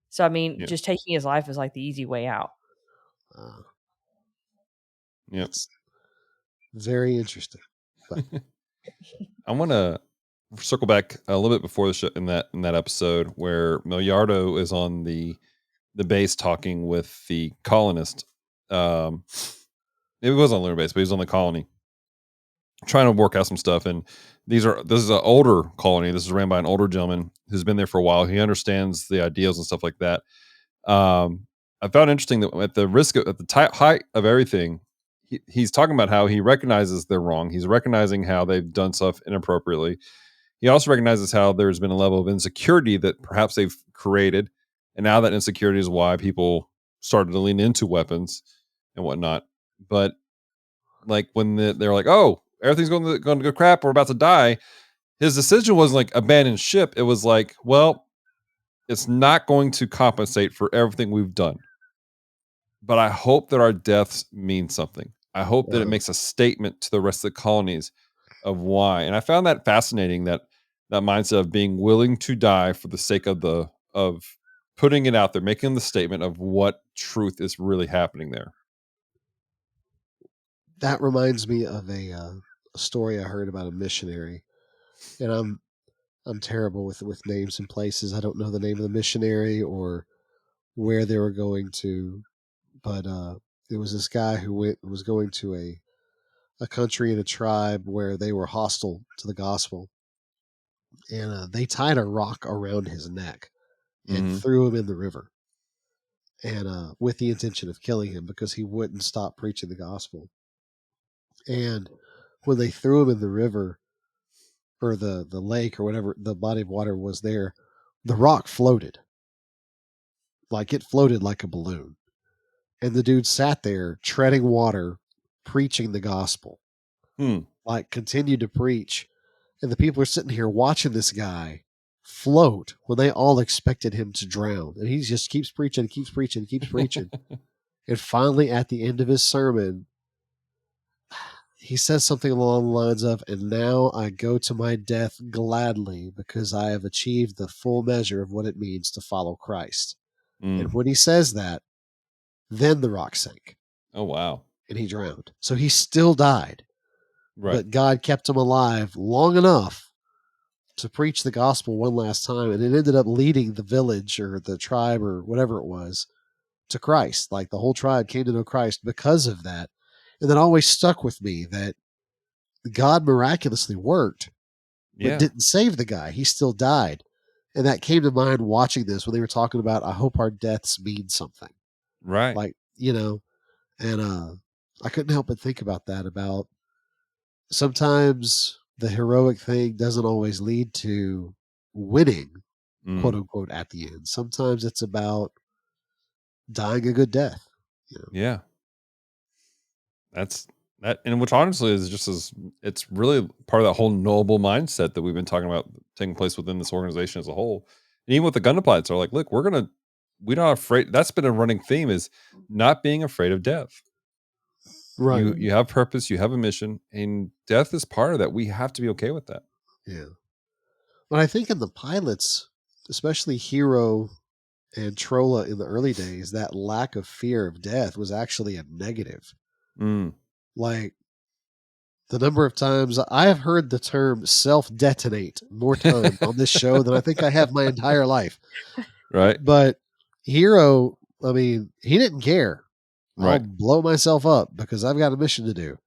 So, I mean, Yeah. just taking his life is like the easy way out. Yep. It's very interesting. But I want to circle back a little bit before the show in that episode where Milliardo is on the base talking with the colonist. It was on lunar base, but he was on the colony trying to work out some stuff. And this is an older colony. This is ran by an older gentleman who's been there for a while. He understands the ideals and stuff like that. I found it interesting that at the risk of, at the height of everything, he's talking about how he recognizes they're wrong. He's recognizing how they've done stuff inappropriately. He also recognizes how there's been a level of insecurity that perhaps they've created. And now that insecurity is why people started to lean into weapons and whatnot. But like when they're like, oh, everything's going to go crap, we're about to die. His decision wasn't like abandon ship. It was like, well, it's not going to compensate for everything we've done. But I hope that our deaths mean something. I hope that it makes a statement to the rest of the colonies of why. And I found that fascinating, that mindset of being willing to die for the sake of putting it out there, making the statement of what truth is really happening there. That reminds me of a story I heard about a missionary, and I'm terrible with names and places. I don't know the name of the missionary or where they were going to, but there was this guy who was going to a country and a tribe where they were hostile to the gospel, and they tied a rock around his neck and threw him in the river, and with the intention of killing him because he wouldn't stop preaching the gospel. And when they threw him in the river or the lake or whatever the body of water was there, the rock floated. Like it floated like a balloon. And the dude sat there treading water, preaching the gospel. Like continued to preach. And the people are sitting here watching this guy float when they all expected him to drown. And he just keeps preaching, keeps preaching, keeps preaching. And finally, at the end of his sermon, he says something along the lines of, and now I go to my death gladly because I have achieved the full measure of what it means to follow Christ. And when he says that, then the rock sank. Oh, wow. And he drowned. So he still died. Right. But God kept him alive long enough to preach the gospel one last time. And it ended up leading the village or the tribe or whatever it was to Christ. Like the whole tribe came to know Christ because of that. And that always stuck with me, that God miraculously worked, but didn't save the guy. He still died. And that came to mind watching this when they were talking about, I hope our deaths mean something. Right. Like, and I couldn't help but think about that, about sometimes the heroic thing doesn't always lead to winning, quote unquote, at the end. Sometimes it's about dying a good death. Yeah. That's that. And which honestly is just it's really part of that whole noble mindset that we've been talking about taking place within this organization as a whole. And even with the Gundam pilots are like, look, we're not afraid. That's been a running theme, is not being afraid of death. Right. You have purpose, you have a mission, and death is part of that. We have to be okay with that. Yeah. But I think in the pilots, especially Hero and Trolla in the early days, that lack of fear of death was actually a negative. Like the number of times I have heard the term self-detonate more times on this show than I think I have my entire life. Right. But Hero, I mean, he didn't care. I'll blow myself up because I've got a mission to do.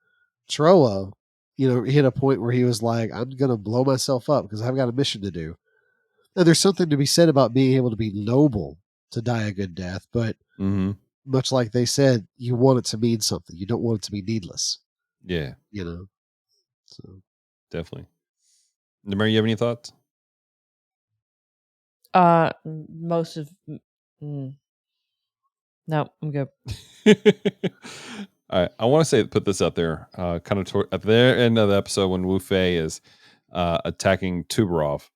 Trolla, he hit a point where he was like, I'm going to blow myself up because I've got a mission to do. And there's something to be said about being able to be noble to die a good death. But much like they said, you want it to mean something. You don't want it to be needless. Yeah. So definitely. Damara, you have any thoughts? Most of no, I'm good. All right, I want to put this out there, kind of at the end of the episode when Wu Fei is attacking Tubarov.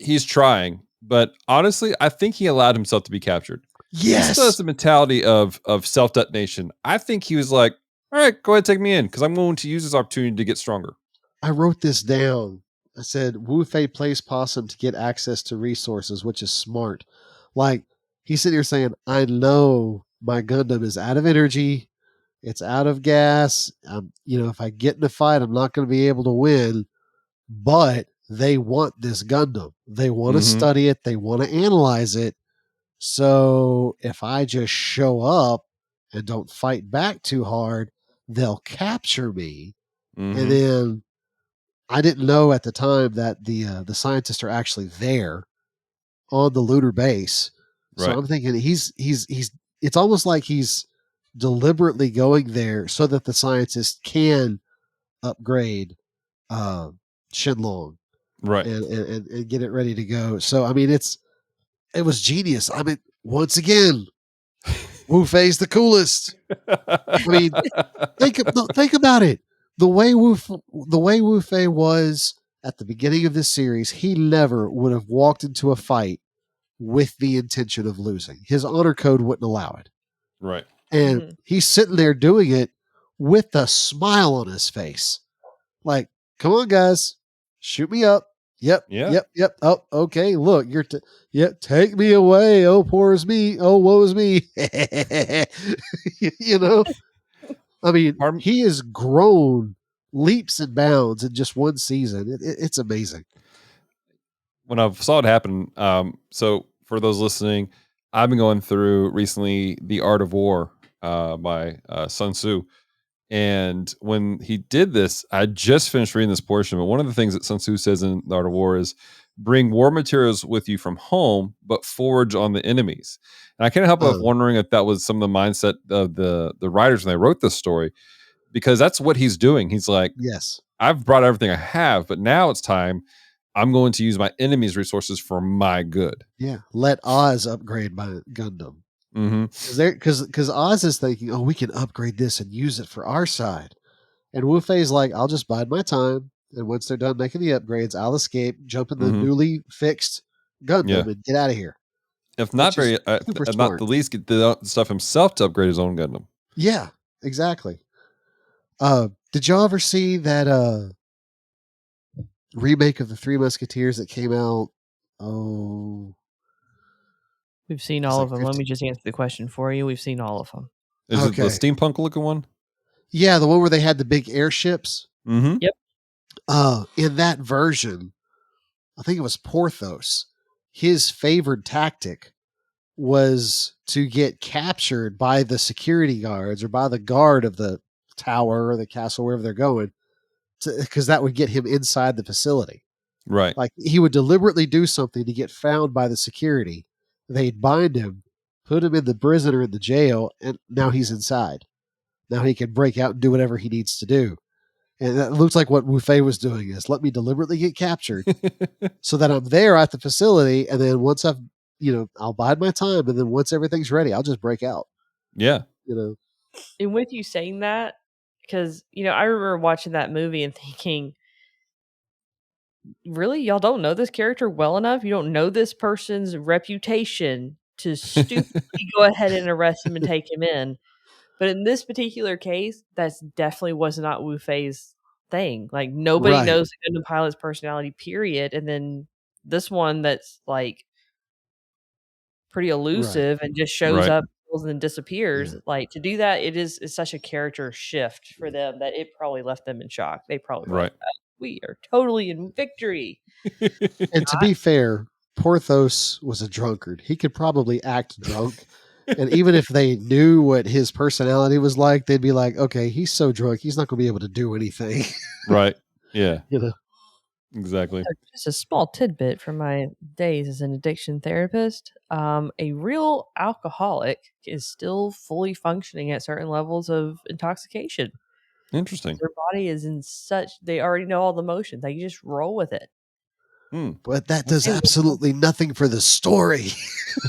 He's trying, But honestly, I think he allowed himself to be captured. He still has Yes. the mentality of self detonation. I think he was like, "All right, go ahead, take me in, because I'm going to use this opportunity to get stronger." I wrote this down. I said Wu Fei plays possum to get access to resources, which is smart. Like he's sitting here saying, "I know my Gundam is out of energy, it's out of gas. If I get in a fight, I'm not going to be able to win. But they want this Gundam. They want to Mm-hmm. study it. They want to analyze it. So if I just show up and don't fight back too hard, they'll capture me." And Mm-hmm. then I didn't know at the time that the scientists are actually there on the lunar base. So Right. I'm thinking he's it's almost like he's deliberately going there so that the scientists can upgrade uh, Shenlong Right. and get it ready to go. So I mean it was genius. I mean, once again, Wu Fei's the coolest. I mean, think about it. The way Wu Fei was at the beginning of this series, he never would have walked into a fight with the intention of losing. His honor code wouldn't allow it. Right. And Mhm. he's sitting there doing it with a smile on his face. Like, come on, guys, shoot me up. Yep, Yeah. yep. Oh, okay. Look, take me away. Oh, poor is me. Oh, woe is me. you know, I mean, Pardon? he has grown leaps and bounds in just one season. It's amazing. When I saw it happen, so for those listening, I've been going through recently The Art of War by Sun Tzu. And when he did this, I just finished reading this portion. But one of the things that Sun Tzu says in The Art of War is bring war materials with you from home, but forage on the enemies. And I can't help but Uh, wondering if that was some of the mindset of the writers when they wrote this story, because that's what he's doing. He's like, yes. I've brought everything I have, but now it's time. I'm going to use my enemy's resources for my good. Yeah. Let Oz upgrade my Gundam. Mm-hmm. Because Oz is thinking, oh, we can upgrade this and use it for our side. And Wu Fei's like, I'll just bide my time. And once they're done making the upgrades, I'll escape, jump in the Mm-hmm. newly fixed Yeah. Gundam, and get out of here. If not Which is very, super not smart. the least, get the stuff himself to upgrade his own Gundam. Yeah, exactly. Did y'all ever see that remake of the Three Musketeers that came out? Oh, We've seen it was all like of them. Let 50. me just answer the question for you. We've seen all of them. Is it the Okay. steampunk looking one? Yeah, the one where they had the big airships. Mm-hmm. Yep. In that version, I think it was Porthos. His favored tactic was to get captured by the security guards or by the guard of the tower or the castle, wherever they're going, because that would get him inside the facility. Right. Like he would deliberately do something to get found by the security. They'd bind him, put him in the prison or in the jail, and now he's inside. Now he can break out and do whatever he needs to do. And that looks like what Wu Fei was doing is let me deliberately get captured so that I'm there at the facility. And then once I'll bide my time. And then once everything's ready, I'll just break out, Yeah. And with you saying that, because, I remember watching that movie and thinking, really? Y'all don't know this character well enough? You don't know this person's reputation to stupidly go ahead and arrest him and take him in. But in this particular case, that's definitely was not Wu Fei's thing. Like, nobody Right. knows the Gundam pilot's personality, period. And then this one that's like pretty Right. elusive and just shows Right. up and then disappears. Yeah. Like, to do that, it's such a character shift for them that it probably left them in shock. They probably were Right. like, we are totally in victory. And to be fair, Porthos was a drunkard. He could probably act drunk. And even if they knew what his personality was like, they'd be like, okay, he's so drunk, he's not going to be able to do anything. Right. Yeah. You know? Exactly. Just a small tidbit from my days as an addiction therapist. A real alcoholic is still fully functioning at certain levels of intoxication. Interesting. Their body is in they already know all the motions. They just roll with it. But that does Okay, well- absolutely nothing for the story.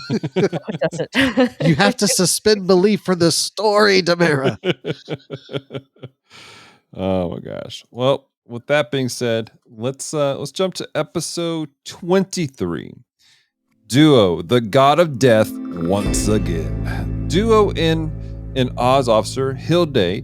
It doesn't. You have to suspend belief for the story, Damara. Oh my gosh. Well, with that being said, let's jump to episode 23. Duo, the god of death, once again. Duo and Oz officer Hilde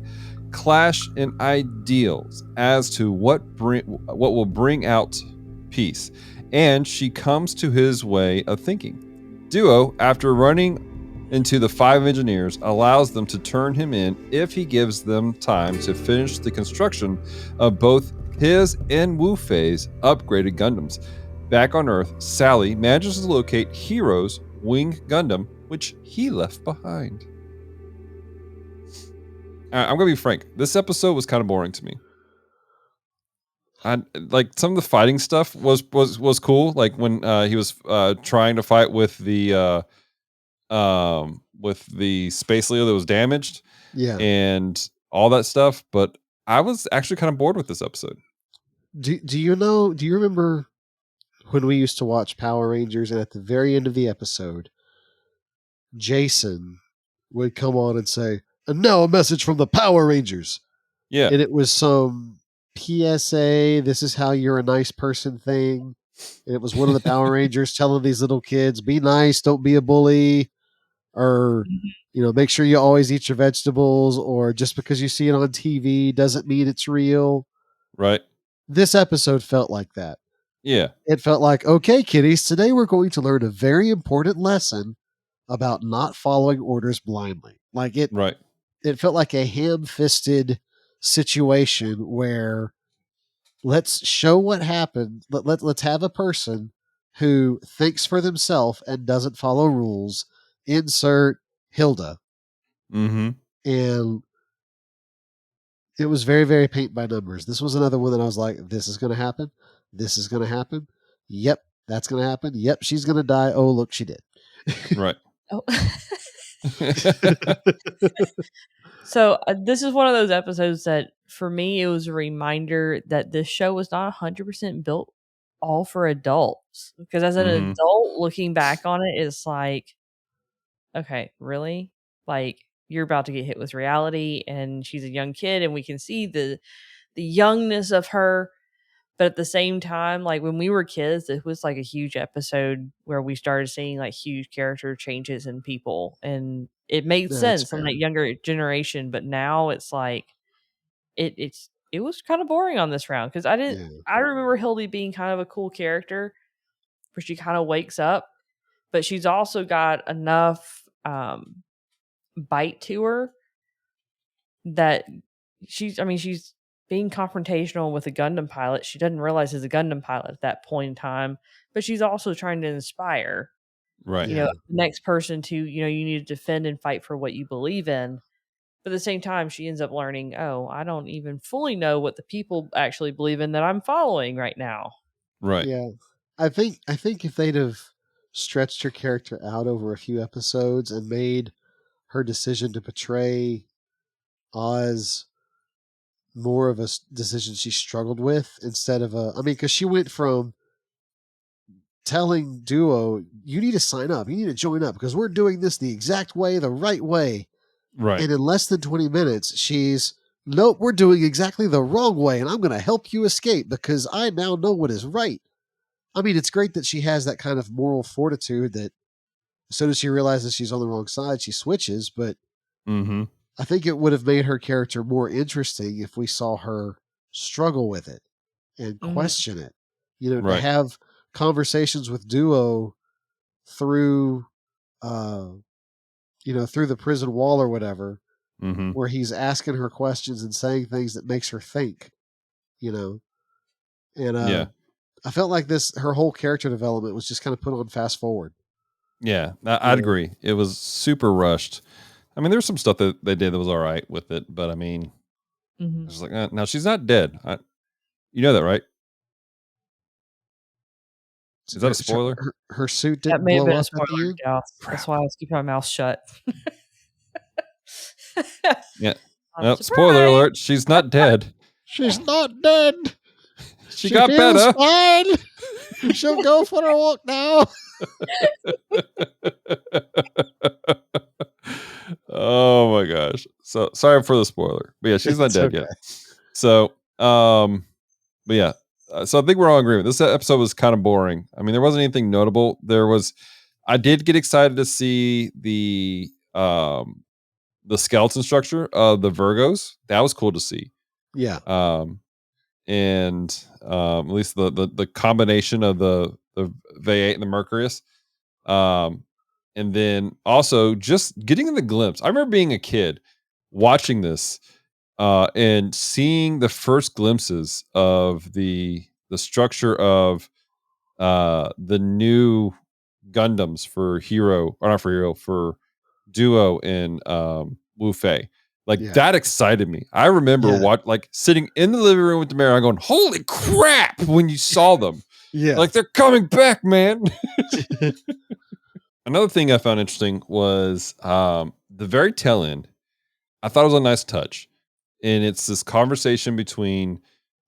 clash in ideals as to what will bring out peace, and she comes to his way of thinking. Duo, after running into the 5 engineers, allows them to turn him in if he gives them time to finish the construction of both his and Wu Fei's upgraded Gundams. Back on Earth, Sally manages to locate Hero's Wing Gundam, which he left behind. I'm gonna be frank. This episode was kind of boring to me. Like some of the fighting stuff was cool. Like when he was trying to fight with the Space Leo that was damaged, Yeah. and all that stuff. But I was actually kind of bored with this episode. Do you remember when we used to watch Power Rangers, and at the very end of the episode, Jason would come on and say, "And now a message from the Power Rangers." Yeah, And it was some PSA, "This is how you're a nice person" thing. And it was one of the Power Rangers telling these little kids, "Be nice, don't be a bully," or "Make sure you always eat your vegetables," or "Just because you see it on TV doesn't mean it's real." right. This episode felt like that. Yeah, It felt like, "Okay, kiddies, today we're going to learn a very important lesson about not following orders blindly." Like it right. felt like a ham-fisted situation where let's show what happened. Let's have a person who thinks for themselves and doesn't follow rules. Insert Hilda. Mm-hmm. And it was very, very paint by numbers. This was another one that I was like, this is going to happen. This is going to happen. Yep, that's going to happen. Yep, she's going to die. Oh, look, she did. Right. Oh. So this is one of those episodes that for me, it was a reminder that this show was not 100% built all for adults. Because as an Mhm. adult looking back on it, it's like, okay, really? Like you're about to get hit with reality, and she's a young kid, and we can see the youngness of her. But at the same time, like when we were kids, it was like a huge episode where we started seeing like huge character changes in people, and it made No, that's sense on fair. that younger generation. But now it's like it was kind of boring on this round because Yeah. I remember Hildy being kind of a cool character where she kind of wakes up, but she's also got enough bite to her that she's being confrontational with a Gundam pilot. She doesn't realize he's a Gundam pilot at that point in time, but she's also trying to inspire, Right. Yeah. the next person to, you need to defend and fight for what you believe in. But at the same time, she ends up learning, oh, I don't even fully know what the people actually believe in that I'm following right now. Right. Yeah. I think if they'd have stretched her character out over a few episodes and made her decision to portray Oz more of a decision she struggled with instead of because she went from telling Duo, "You need to sign up, you need to join up because we're doing this the exact way, the right way." Right. And in less than 20 minutes, she's, "Nope, we're doing exactly the wrong way, and I'm going to help you escape because I now know what is right." I mean, it's great that she has that kind of moral fortitude that as soon as she realizes she's on the wrong side, she switches. But Mm-hmm. I think it would have made her character more interesting if we saw her struggle with it and question it. To Right. have conversations with Duo through, through the prison wall or whatever, Mm-hmm. where he's asking her questions and saying things that makes her think, and Yeah. I felt like her whole character development was just kind of put on fast forward. Yeah. I'd agree. It was super rushed. I mean, there's some stuff that they did that was all right with it, but I mean, Mm-hmm. it's like, now she's not dead. You know that, right? Is that a spoiler? Her suit That didn't may have blow been a up at the spoiler, end. Gus. Crap. That's why I was keeping my mouth shut. Yeah. I'm Nope, surprised. spoiler alert. She's not dead. She's not dead. She got feels better. fine. She'll go for a walk now. Oh my gosh. So sorry for the spoiler. But yeah, she's not It's dead okay. yet. So but yeah. So I think we're all in agreement. This episode was kind of boring. I mean, there wasn't anything notable. I did get excited to see the skeleton structure of the Virgos. That was cool to see. Yeah. And at least the combination of the V8 and the Mercurius. And then also just getting the glimpse. I remember being a kid watching this and seeing the first glimpses of the structure of the new Gundams for Hero, or not for Hero, for Duo and Wu Fei. Like Yeah. that excited me. I remember like sitting in the living room with Damara going, "Holy crap!" when you saw them. Yeah. Like they're coming back, man. Another thing I found interesting was the very tail end. I thought it was a nice touch, and it's this conversation between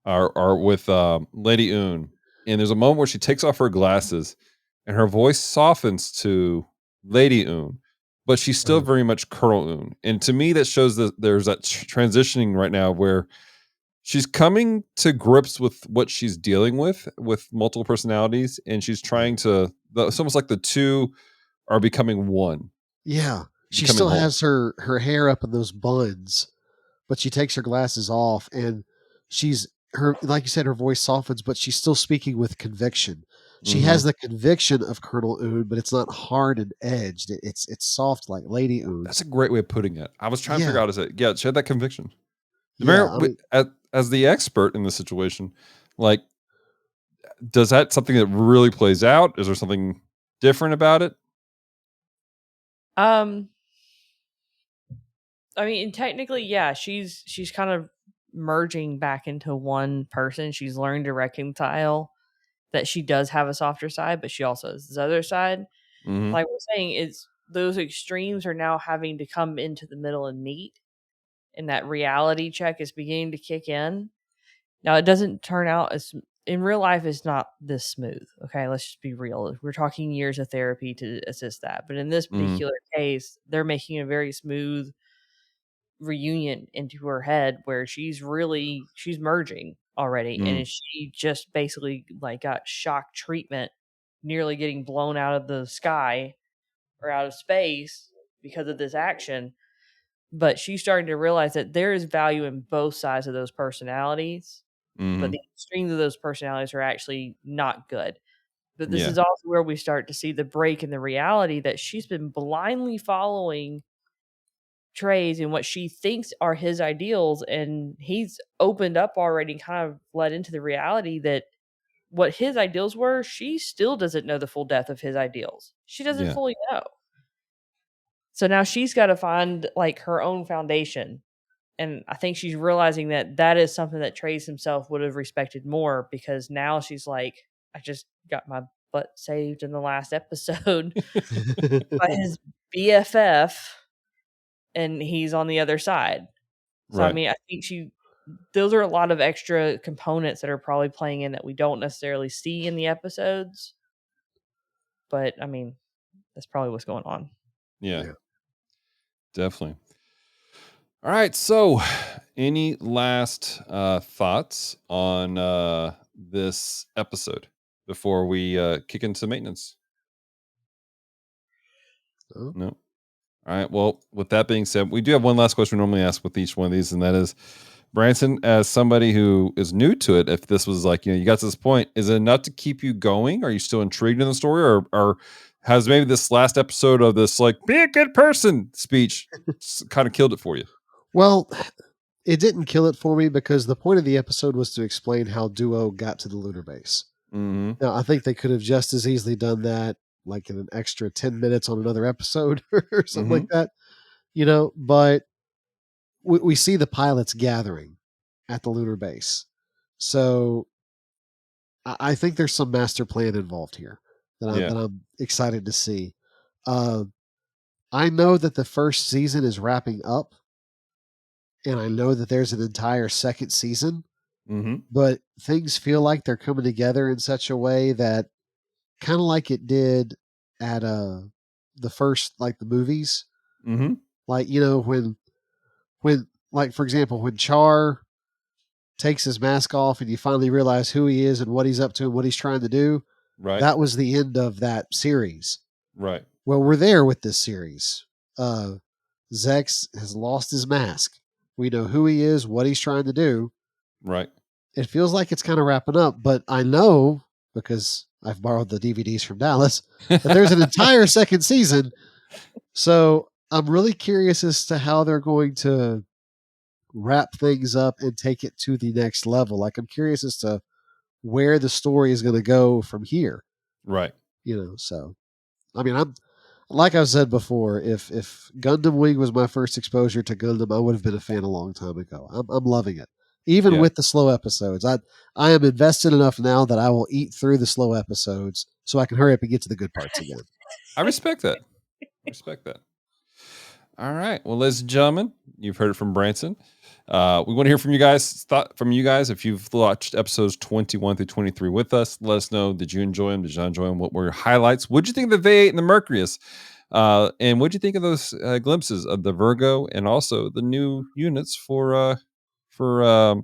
our with Lady Un, and there's a moment where she takes off her glasses, and her voice softens to Lady Un, but she's still very much Colonel Un, and to me that shows that there's that transitioning right now where she's coming to grips with what she's dealing with multiple personalities, and she's trying to. It's almost like the two are becoming one. Yeah. She Becoming still whole. has her hair up in those buns, but she takes her glasses off and like you said, her voice softens, but she's still speaking with conviction. She has the conviction of Colonel Un, but it's not hard and edged. It's soft like Lady Un. That's a great way of putting it. I was trying to figure out she had that conviction. Yeah, As the expert in this situation, like, does that something that really plays out? Is there something different about it? I mean, technically, yeah, she's kind of merging back into one person. She's learned to reconcile that she does have a softer side, but she also has this other side. Like we're saying, is those extremes are now having to come into the middle and meet, and that reality check is beginning to kick in. Now, it doesn't turn out as in real life. It's not this smooth. Okay, let's just be real. We're talking years of therapy to assist that, but in this particular case, they're making a very smooth reunion into her head where she's merging already, and she just basically like got shock treatment, nearly getting blown out of the sky or out of space because of this action. But she's starting to realize that there is value in both sides of those personalities, but the extremes of those personalities are actually not good. But this is also where we start to see the break in the reality that she's been blindly following Trey's and what she thinks are his ideals, and he's opened up already and kind of led into the reality that what his ideals were, she still doesn't know the full depth of his ideals. She doesn't fully know. So now she's got to find like her own foundation. And I think she's realizing that that is something that Trey's himself would have respected more, because now she's like, I just got my butt saved in the last episode by his BFF, and he's on the other side. So, Right. I mean, I think those are a lot of extra components that are probably playing in that we don't necessarily see in the episodes. But, I mean, that's probably what's going on. Yeah. Definitely. All right. So, any last thoughts on this episode before we kick into maintenance? No. All right. Well, with that being said, we do have one last question we normally ask with each one of these, and that is, Branson, as somebody who is new to it, if this was like, you got to this point, is it enough to keep you going? Are you still intrigued in the story, or has maybe this last episode of this like be a good person speech kind of killed it for you? Well, it didn't kill it for me because the point of the episode was to explain how Duo got to the lunar base. Now, I think they could have just as easily done that, like in an extra 10 minutes on another episode or something like that, but we see the pilots gathering at the lunar base. So I think there's some master plan involved here that I'm excited to see. I know that the first season is wrapping up, and I know that there's an entire second season, but things feel like they're coming together in such a way that kind of like it did at the first, like the movies. Like, when like, for example, when Char takes his mask off and you finally realize who he is and what he's up to and what he's trying to do. Right. That was the end of that series. Right. Well, we're there with this series. Zex has lost his mask. We know who he is, what he's trying to do. Right. It feels like it's kind of wrapping up, but I know, because I've borrowed the DVDs from Dallas, that there's an entire second season. So I'm really curious as to how they're going to wrap things up and take it to the next level. Like, I'm curious as to where the story is going to go from here. Right. So I mean, I'm like I've said before, if Gundam Wing was my first exposure to Gundam, I would have been a fan a long time ago. I'm loving it. Even Yeah. with the slow episodes. I am invested enough now that I will eat through the slow episodes so I can hurry up and get to the good parts again. I respect that. All right. Well, ladies and gentlemen, you've heard it from Branson. We want to hear from you guys. If you've watched episodes 21 through 23 with us, let us know. Did you enjoy them? Did you not enjoy them? What were your highlights? What'd you think of the V8 and the Mercurius? And what'd you think of those glimpses of the Virgo and also the new units for Wu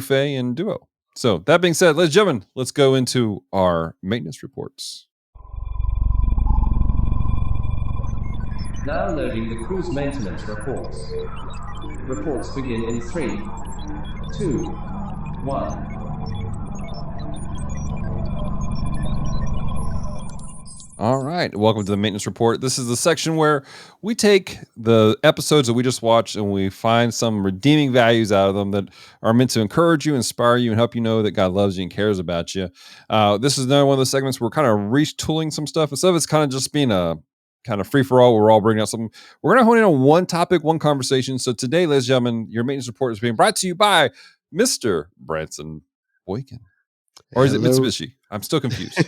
Fei and Duo? So that being said, ladies and gentlemen, let's go into our maintenance reports. Now loading the cruise maintenance reports. Reports begin in 3, 2, 1. All right. Welcome to the maintenance report. This is the section where we take the episodes that we just watched and we find some redeeming values out of them that are meant to encourage you, inspire you, and help you know that God loves you and cares about you. This is another one of the segments where we're kind of retooling some stuff. Instead of it's kind of just being a kind of free for all, we're all bringing out something. We're going to hone in on one topic, one conversation. So today, ladies and gentlemen, your maintenance report is being brought to you by Mr. Branson Boykin. Or is it Hello. Mitsubishi? I'm still confused.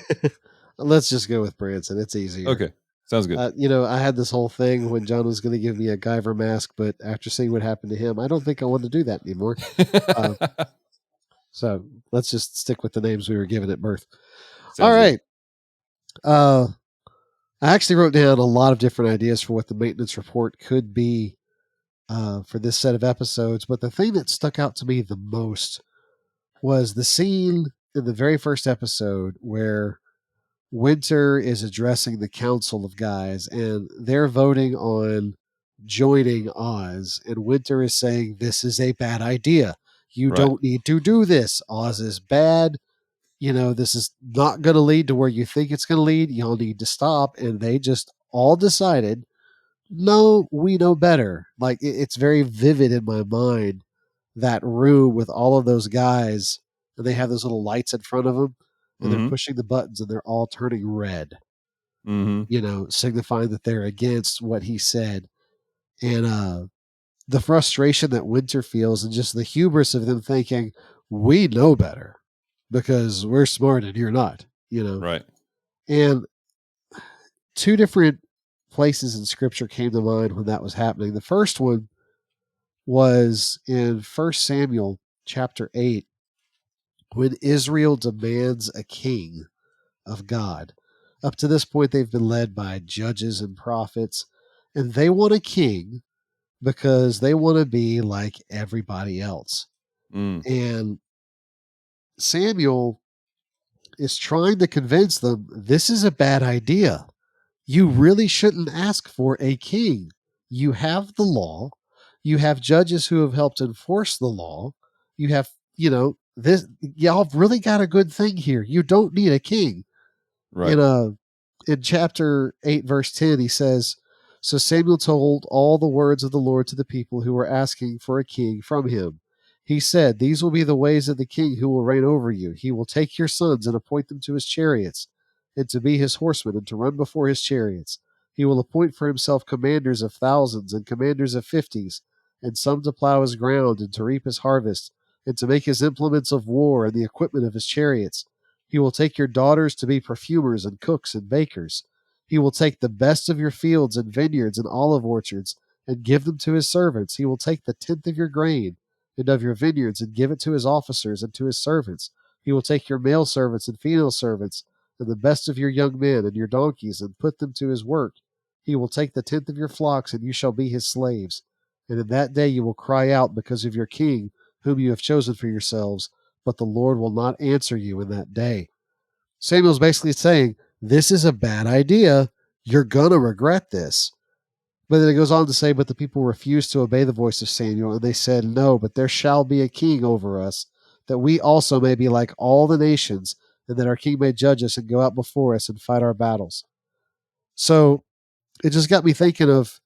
Let's just go with Branson. It's easier. Okay. Sounds good. I had this whole thing when John was going to give me a Guyver mask, but after seeing what happened to him, I don't think I want to do that anymore. So let's just stick with the names we were given at birth. Sounds All right. good. I actually wrote down a lot of different ideas for what the maintenance report could be for this set of episodes, but the thing that stuck out to me the most was the scene in the very first episode where Winter is addressing the council of guys and they're voting on joining Oz, and Winter is saying this is a bad idea. You Right. don't need to do this. Oz is bad. This is not going to lead to where you think it's going to lead. Y'all need to stop. And they just all decided, no, we know better. Like, it's very vivid in my mind, that room with all of those guys, and they have those little lights in front of them, and they're Mhm. pushing the buttons, and they're all turning red, Mm-hmm. Signifying that they're against what he said. And the frustration that Winter feels, and just the hubris of them thinking, we know better because we're smart and you're not, Right. And two different places in scripture came to mind when that was happening. The first one was in 1 Samuel chapter 8, when Israel demands a king of God. Up to this point, they've been led by judges and prophets, and they want a king because they want to be like everybody else. Mm. And Samuel is trying to convince them this is a bad idea. You really shouldn't ask for a king. You have the law. You have judges who have helped enforce the law. You have, this, y'all really got a good thing here. You don't need a king. Right. In chapter 8, verse 10, he says, so Samuel told all the words of the Lord to the people who were asking for a king from him. He said, these will be the ways of the king who will reign over you. He will take your sons and appoint them to his chariots, and to be his horsemen, and to run before his chariots. He will appoint for himself commanders of thousands and commanders of 50s, and some to plow his ground and to reap his harvest, and to make his implements of war and the equipment of his chariots. He will take your daughters to be perfumers and cooks and bakers. He will take the best of your fields and vineyards and olive orchards and give them to his servants. He will take the tenth of your grain and of your vineyards and give it to his officers and to his servants. He will take your male servants and female servants and the best of your young men and your donkeys and put them to his work. He will take the tenth of your flocks, and you shall be his slaves. And in that day you will cry out because of your king, whom you have chosen for yourselves, but the Lord will not answer you in that day. Samuel's basically saying, this is a bad idea. You're going to regret this. But then it goes on to say, but the people refused to obey the voice of Samuel, and they said, no, but there shall be a king over us, that we also may be like all the nations, and that our king may judge us and go out before us and fight our battles. So it just got me thinking of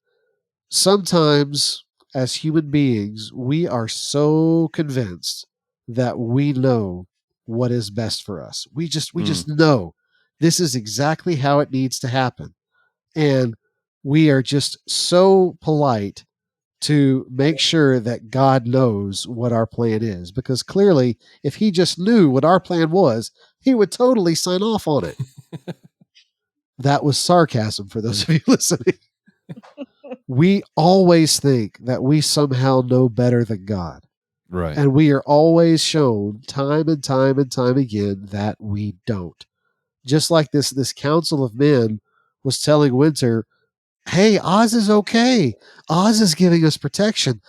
sometimes as human beings, we are so convinced that we know what is best for us. We just know this is exactly how it needs to happen. And we are just so polite to make sure that God knows what our plan is. Because clearly, if he just knew what our plan was, he would totally sign off on it. That was sarcasm for those of you listening. We always think that we somehow know better than God. Right. And we are always shown time and time and time again that we don't. Just like this council of men was telling Winter, hey, Oz is okay. Oz is giving us protection.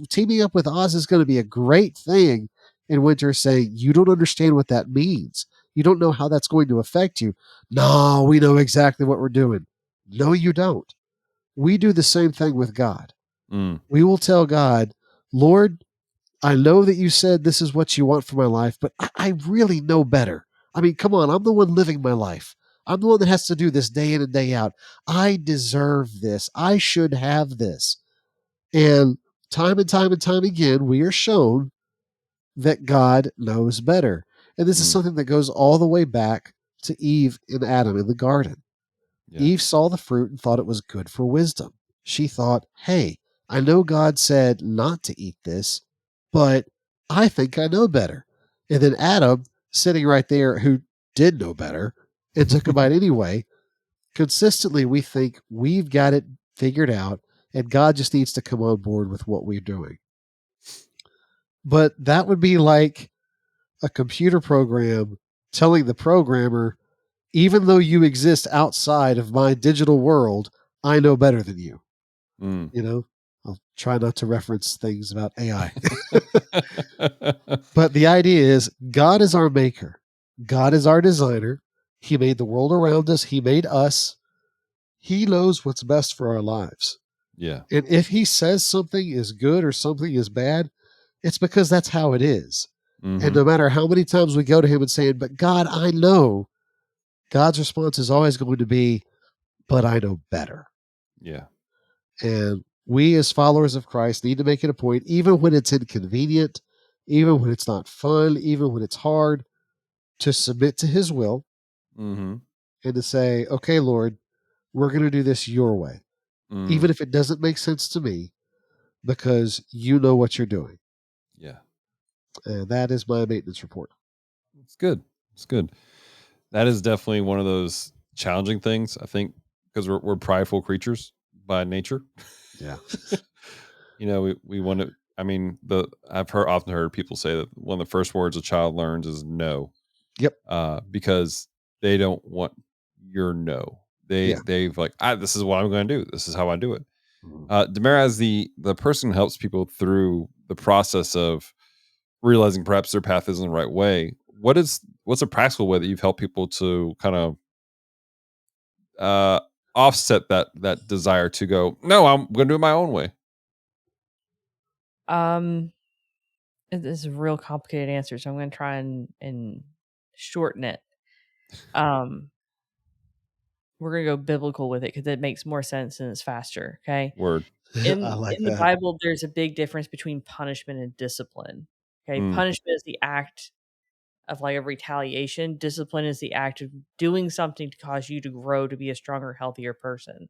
Teaming up with Oz is going to be a great thing. And Winter saying, you don't understand what that means. You don't know how that's going to affect you. No, we know exactly what we're doing. No, you don't. We do the same thing with God. We will tell God, Lord, I know that you said this is what you want for my life, but I really know better. I mean, come on, I'm the one living my life. I'm the one that has to do this day in and day out. I deserve this. I should have this. And time and time again, we are shown that God knows better. And this is something that goes all the way back to Eve and Adam in the garden. Yeah. Eve saw the fruit and thought it was good for wisdom. She thought, hey, I know God said not to eat this, but I think I know better. And then Adam, sitting right there, who did know better and took a bite anyway, consistently we think we've got it figured out and God just needs to come on board with what we're doing. But that would be like a computer program telling the programmer, even though you exist outside of my digital world, I know better than you. You know, I'll try not to reference things about AI. But the idea is God is our maker. God is our designer. He made the world around us. He made us. He knows what's best for our lives. Yeah. And if he says something is good or something is bad, it's because that's how it is. And no matter how many times we go to him and saying, but God, I know, God's response is always going to be, but I know better. Yeah. And we as followers of Christ need to make it a point, even when it's inconvenient, even when it's not fun, even when it's hard, to submit to his will and to say, okay, Lord, we're going to do this your way, even if it doesn't make sense to me, because you know what you're doing. Yeah. And that is my maintenance report. It's good. It's good. That is definitely one of those challenging things, I think, because we're prideful creatures by nature. Yeah. You know, we want to, I mean, I've often heard people say that one of the first words a child learns is no. Yep. Because they don't want your no. They've like, this is what I'm going to do. This is how I do it. Damara, as the person who helps people through the process of realizing perhaps their path isn't the right way, what's a practical way that you've helped people to kind of offset that desire to go, no, I'm going to do it my own way? It is a real complicated answer, so I'm going to try and shorten it. We're going to go biblical with it because it makes more sense and it's faster. Okay. Word. In I like the that. Bible, there's a big difference between punishment and discipline. Okay. Punishment is the act of like a retaliation. Discipline is the act of doing something to cause you to grow to be a stronger, healthier person.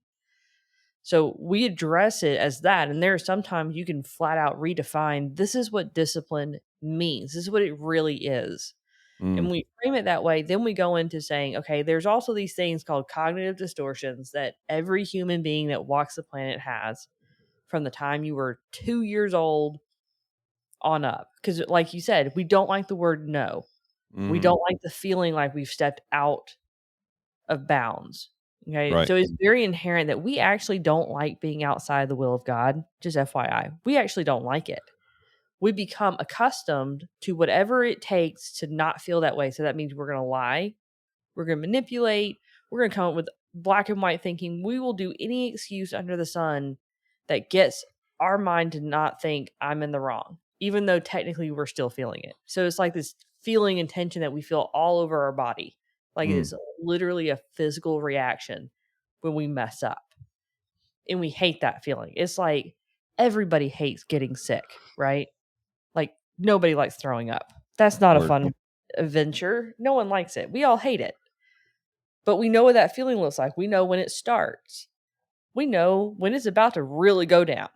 So we address it as that. And there are sometimes you can flat out redefine this is what discipline means. This is what it really is. And we frame it that way. Then we go into saying, okay, there's also these things called cognitive distortions that every human being that walks the planet has from the time you were 2 years old on up. Because like you said, we don't like the word no. We don't like the feeling like we've stepped out of bounds. Okay. Right. So it's very inherent that we actually don't like being outside the will of God. Just FYI, we actually don't like it. we become accustomed to whatever it takes to not feel that way. So that means we're going to lie, we're going to manipulate, we're going to come up with black and white thinking. We will do any excuse under the sun that gets our mind to not think I'm in the wrong, even though technically we're still feeling it. So it's like this feeling and tension that we feel all over our body. Like it's literally a physical reaction when we mess up. And we hate that feeling. It's like everybody hates getting sick, right? Like nobody likes throwing up. That's not a fun adventure. No one likes it. We all hate it. But we know what that feeling looks like. We know when it starts. We know when it's about to really go down.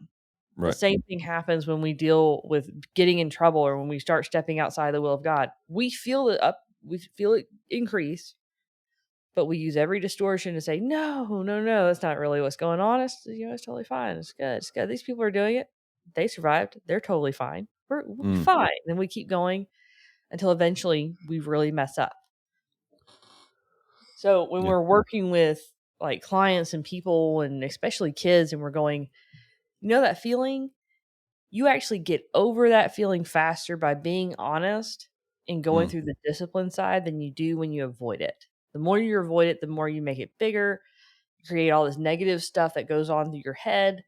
Right. The same thing happens when we deal with getting in trouble or when we start stepping outside the will of God. We feel it up. We feel it increase. But we use every distortion to say, no, that's not really what's going on. It's, it's totally fine. It's good. It's good. These people are doing it. They survived. They're totally fine. We're fine. And we keep going until eventually we really mess up. So when we're working with like clients and people and especially kids and we're going, that feeling, you actually get over that feeling faster by being honest and going through the discipline side than you do when you avoid it. The more you avoid it, the more you make it bigger. You create all this negative stuff that goes on through your head.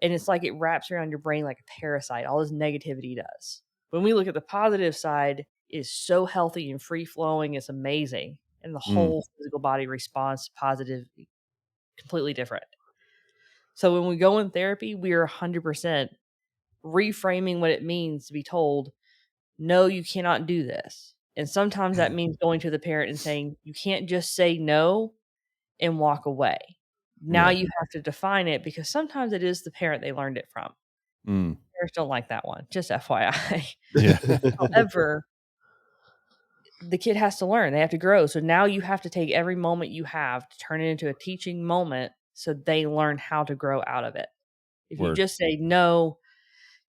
And it's like it wraps around your brain like a parasite. All this negativity does. When we look at the positive side, it's so healthy and free flowing. It's amazing. And the whole physical body responds positively, completely different. So when we go in therapy, we are 100% reframing what it means to be told, no, you cannot do this. And sometimes that means going to the parent and saying, you can't just say no and walk away. Now you have to define it because sometimes it is the parent they learned it from. Parents don't like that one, just FYI. Yeah. However, the kid has to learn. They have to grow. So now you have to take every moment you have to turn it into a teaching moment so they learn how to grow out of it. If you just say, no,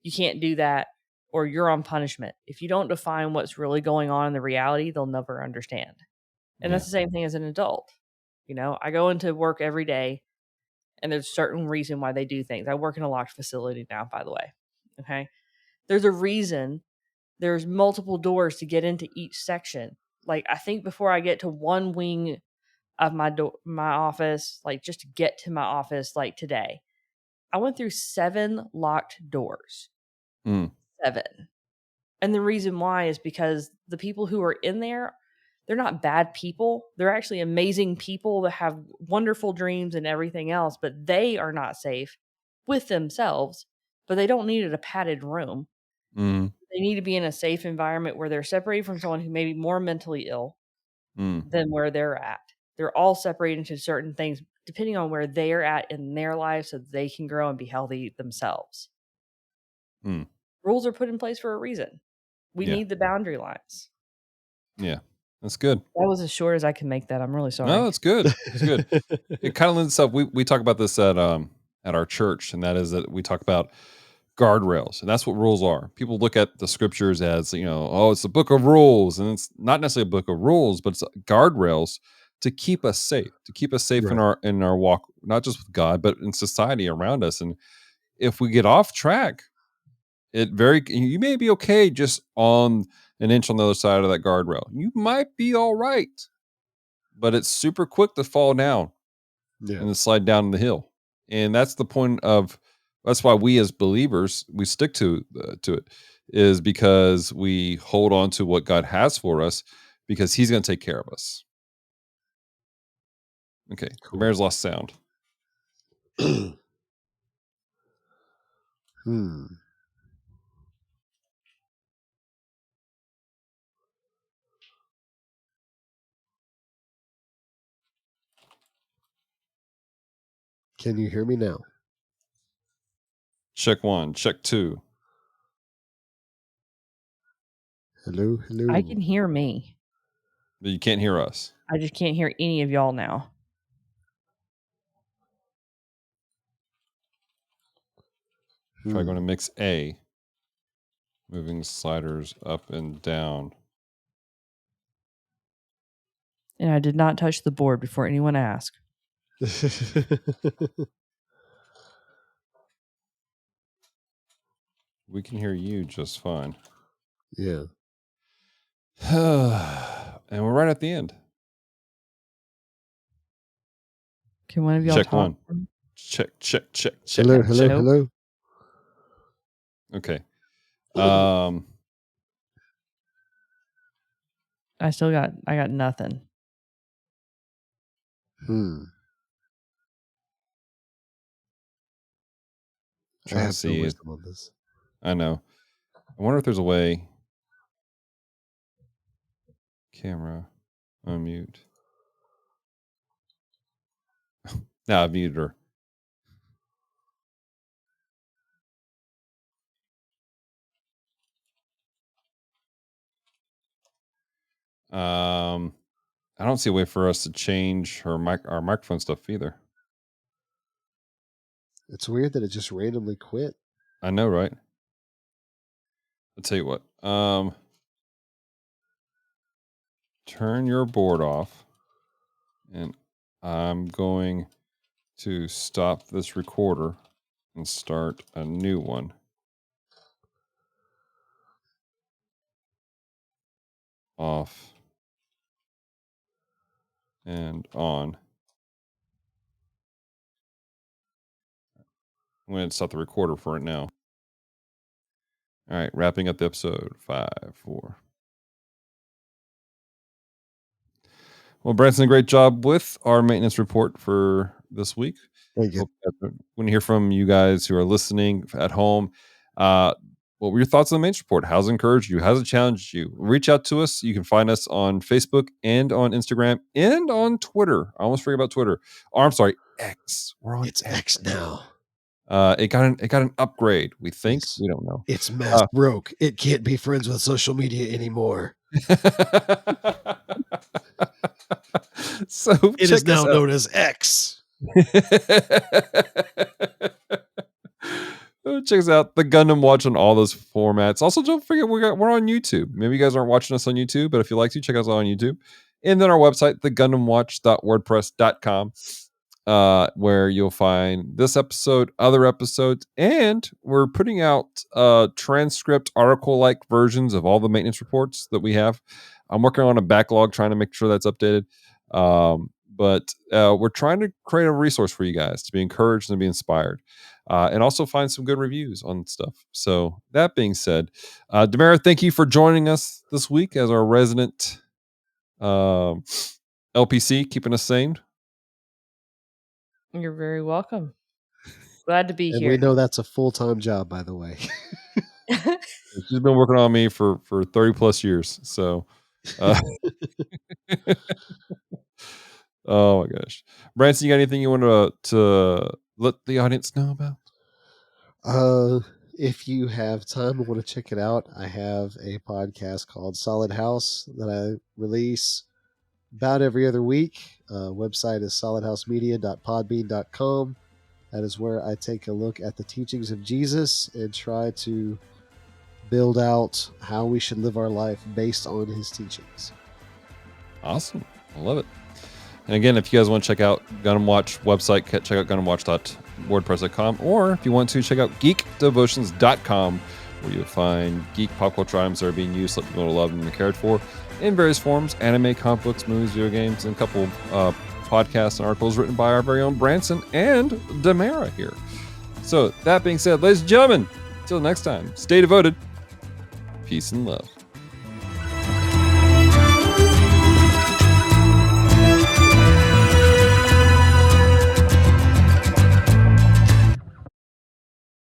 you can't do that, or you're on punishment, if you don't define what's really going on in the reality, they'll never understand. And that's the same thing as an adult. I go into work every day and there's a certain reason why they do things. I work in a locked facility now, by the way. Okay. There's a reason. There's multiple doors to get into each section. Like I think before I get to one wing of my office, like just to get to my office, like today, I went through 7 locked doors. 7. And the reason why is because the people who are in there, they're not bad people. They're actually amazing people that have wonderful dreams and everything else, but they are not safe with themselves, but they don't need a padded room. They need to be in a safe environment where they're separated from someone who may be more mentally ill than where they're at. They're all separated into certain things depending on where they're at in their life so they can grow and be healthy themselves. Rules are put in place for a reason. We need the boundary lines. Yeah, that's good. That was as short as I can make that. I'm really sorry. No, it's good. It's good. It kind of lends itself. We talk about this at our church, and that is that we talk about guardrails, and that's what rules are. People look at the scriptures as it's a book of rules, and it's not necessarily a book of rules, but it's guardrails to keep us safe, Right. in our walk, not just with God, but in society around us. And if we get off track, you may be okay just on an inch on the other side of that guardrail. You might be all right, but it's super quick to fall down Yeah. and to slide down the hill. And that's the point of, that's why we as believers, we stick to it, is because we hold on to what God has for us because he's going to take care of us. Okay. Cool. The mayor's lost sound. Can you hear me now? Check 1, check 2. Hello. I can hear me. But you can't hear us. I just can't hear any of y'all now. Try going to mix A. Moving sliders up and down. And I did not touch the board before anyone asked. We can hear you just fine. Yeah. And we're right at the end. Can one of y'all Check talk? one. Check. Hello, hello, Nope. hello. Okay. I got nothing. I Trying to have no see it. wisdom on this. I know. I wonder if there's a way. Camera. Unmute. Nah, I've muted her. I don't see a way for us to change our microphone stuff either. It's weird that it just randomly quit. I know, right? I'll tell you what. Turn your board off, and I'm going to stop this recorder and start a new one. Off and on. I'm going to stop the recorder for it now. All right, wrapping up the episode. 5, 4. Well, Branson, great job with our maintenance report for this week. Thank you. Want to hear from you guys who are listening at home. What were your thoughts on the maintenance report? How's it encouraged you? How's it challenged you? Reach out to us. You can find us on Facebook and on Instagram and on Twitter. I almost forgot about Twitter. Oh, I'm sorry, X. We're on It's X now. It got an upgrade. We think. Yes. We don't know. It's mass broke. It can't be friends with social media anymore. So It is now known as X. Check us out, the Gundam Watch on all those formats. Also, don't forget we're on YouTube. Maybe you guys aren't watching us on YouTube, but if you like to, check us out on YouTube. And then our website, thegundamwatch.wordpress.com, where you'll find this episode, other episodes, and we're putting out transcript article-like versions of all the maintenance reports that we have. I'm working on a backlog, trying to make sure that's updated. But we're trying to create a resource for you guys to be encouraged and be inspired. And also find some good reviews on stuff. So that being said, Damara, thank you for joining us this week as our resident LPC, keeping us sane. You're very welcome. Glad to be And here. we know that's a full-time job, by the way. She's been working on me for 30 plus years. So, oh my gosh, Branson, you got anything you want to let the audience know about? If you have time and want to check it out, I have a podcast called Solid House that I release about every other week. Website is solidhousemedia.podbean.com. That is where I take a look at the teachings of Jesus and try to build out how we should live our life based on his teachings. Awesome. I love it. And again, if you guys want to check out Gundam Watch website, check out gundamwatch.wordpress.com, or if you want to, check out geekdevotions.com, where you'll find geek pop culture items that are being used to let people know love and cared for in various forms: anime, comic books, movies, video games, and a couple podcasts and articles written by our very own Branson and Damara here. So that being said, ladies and gentlemen, until next time, stay devoted. Peace and love.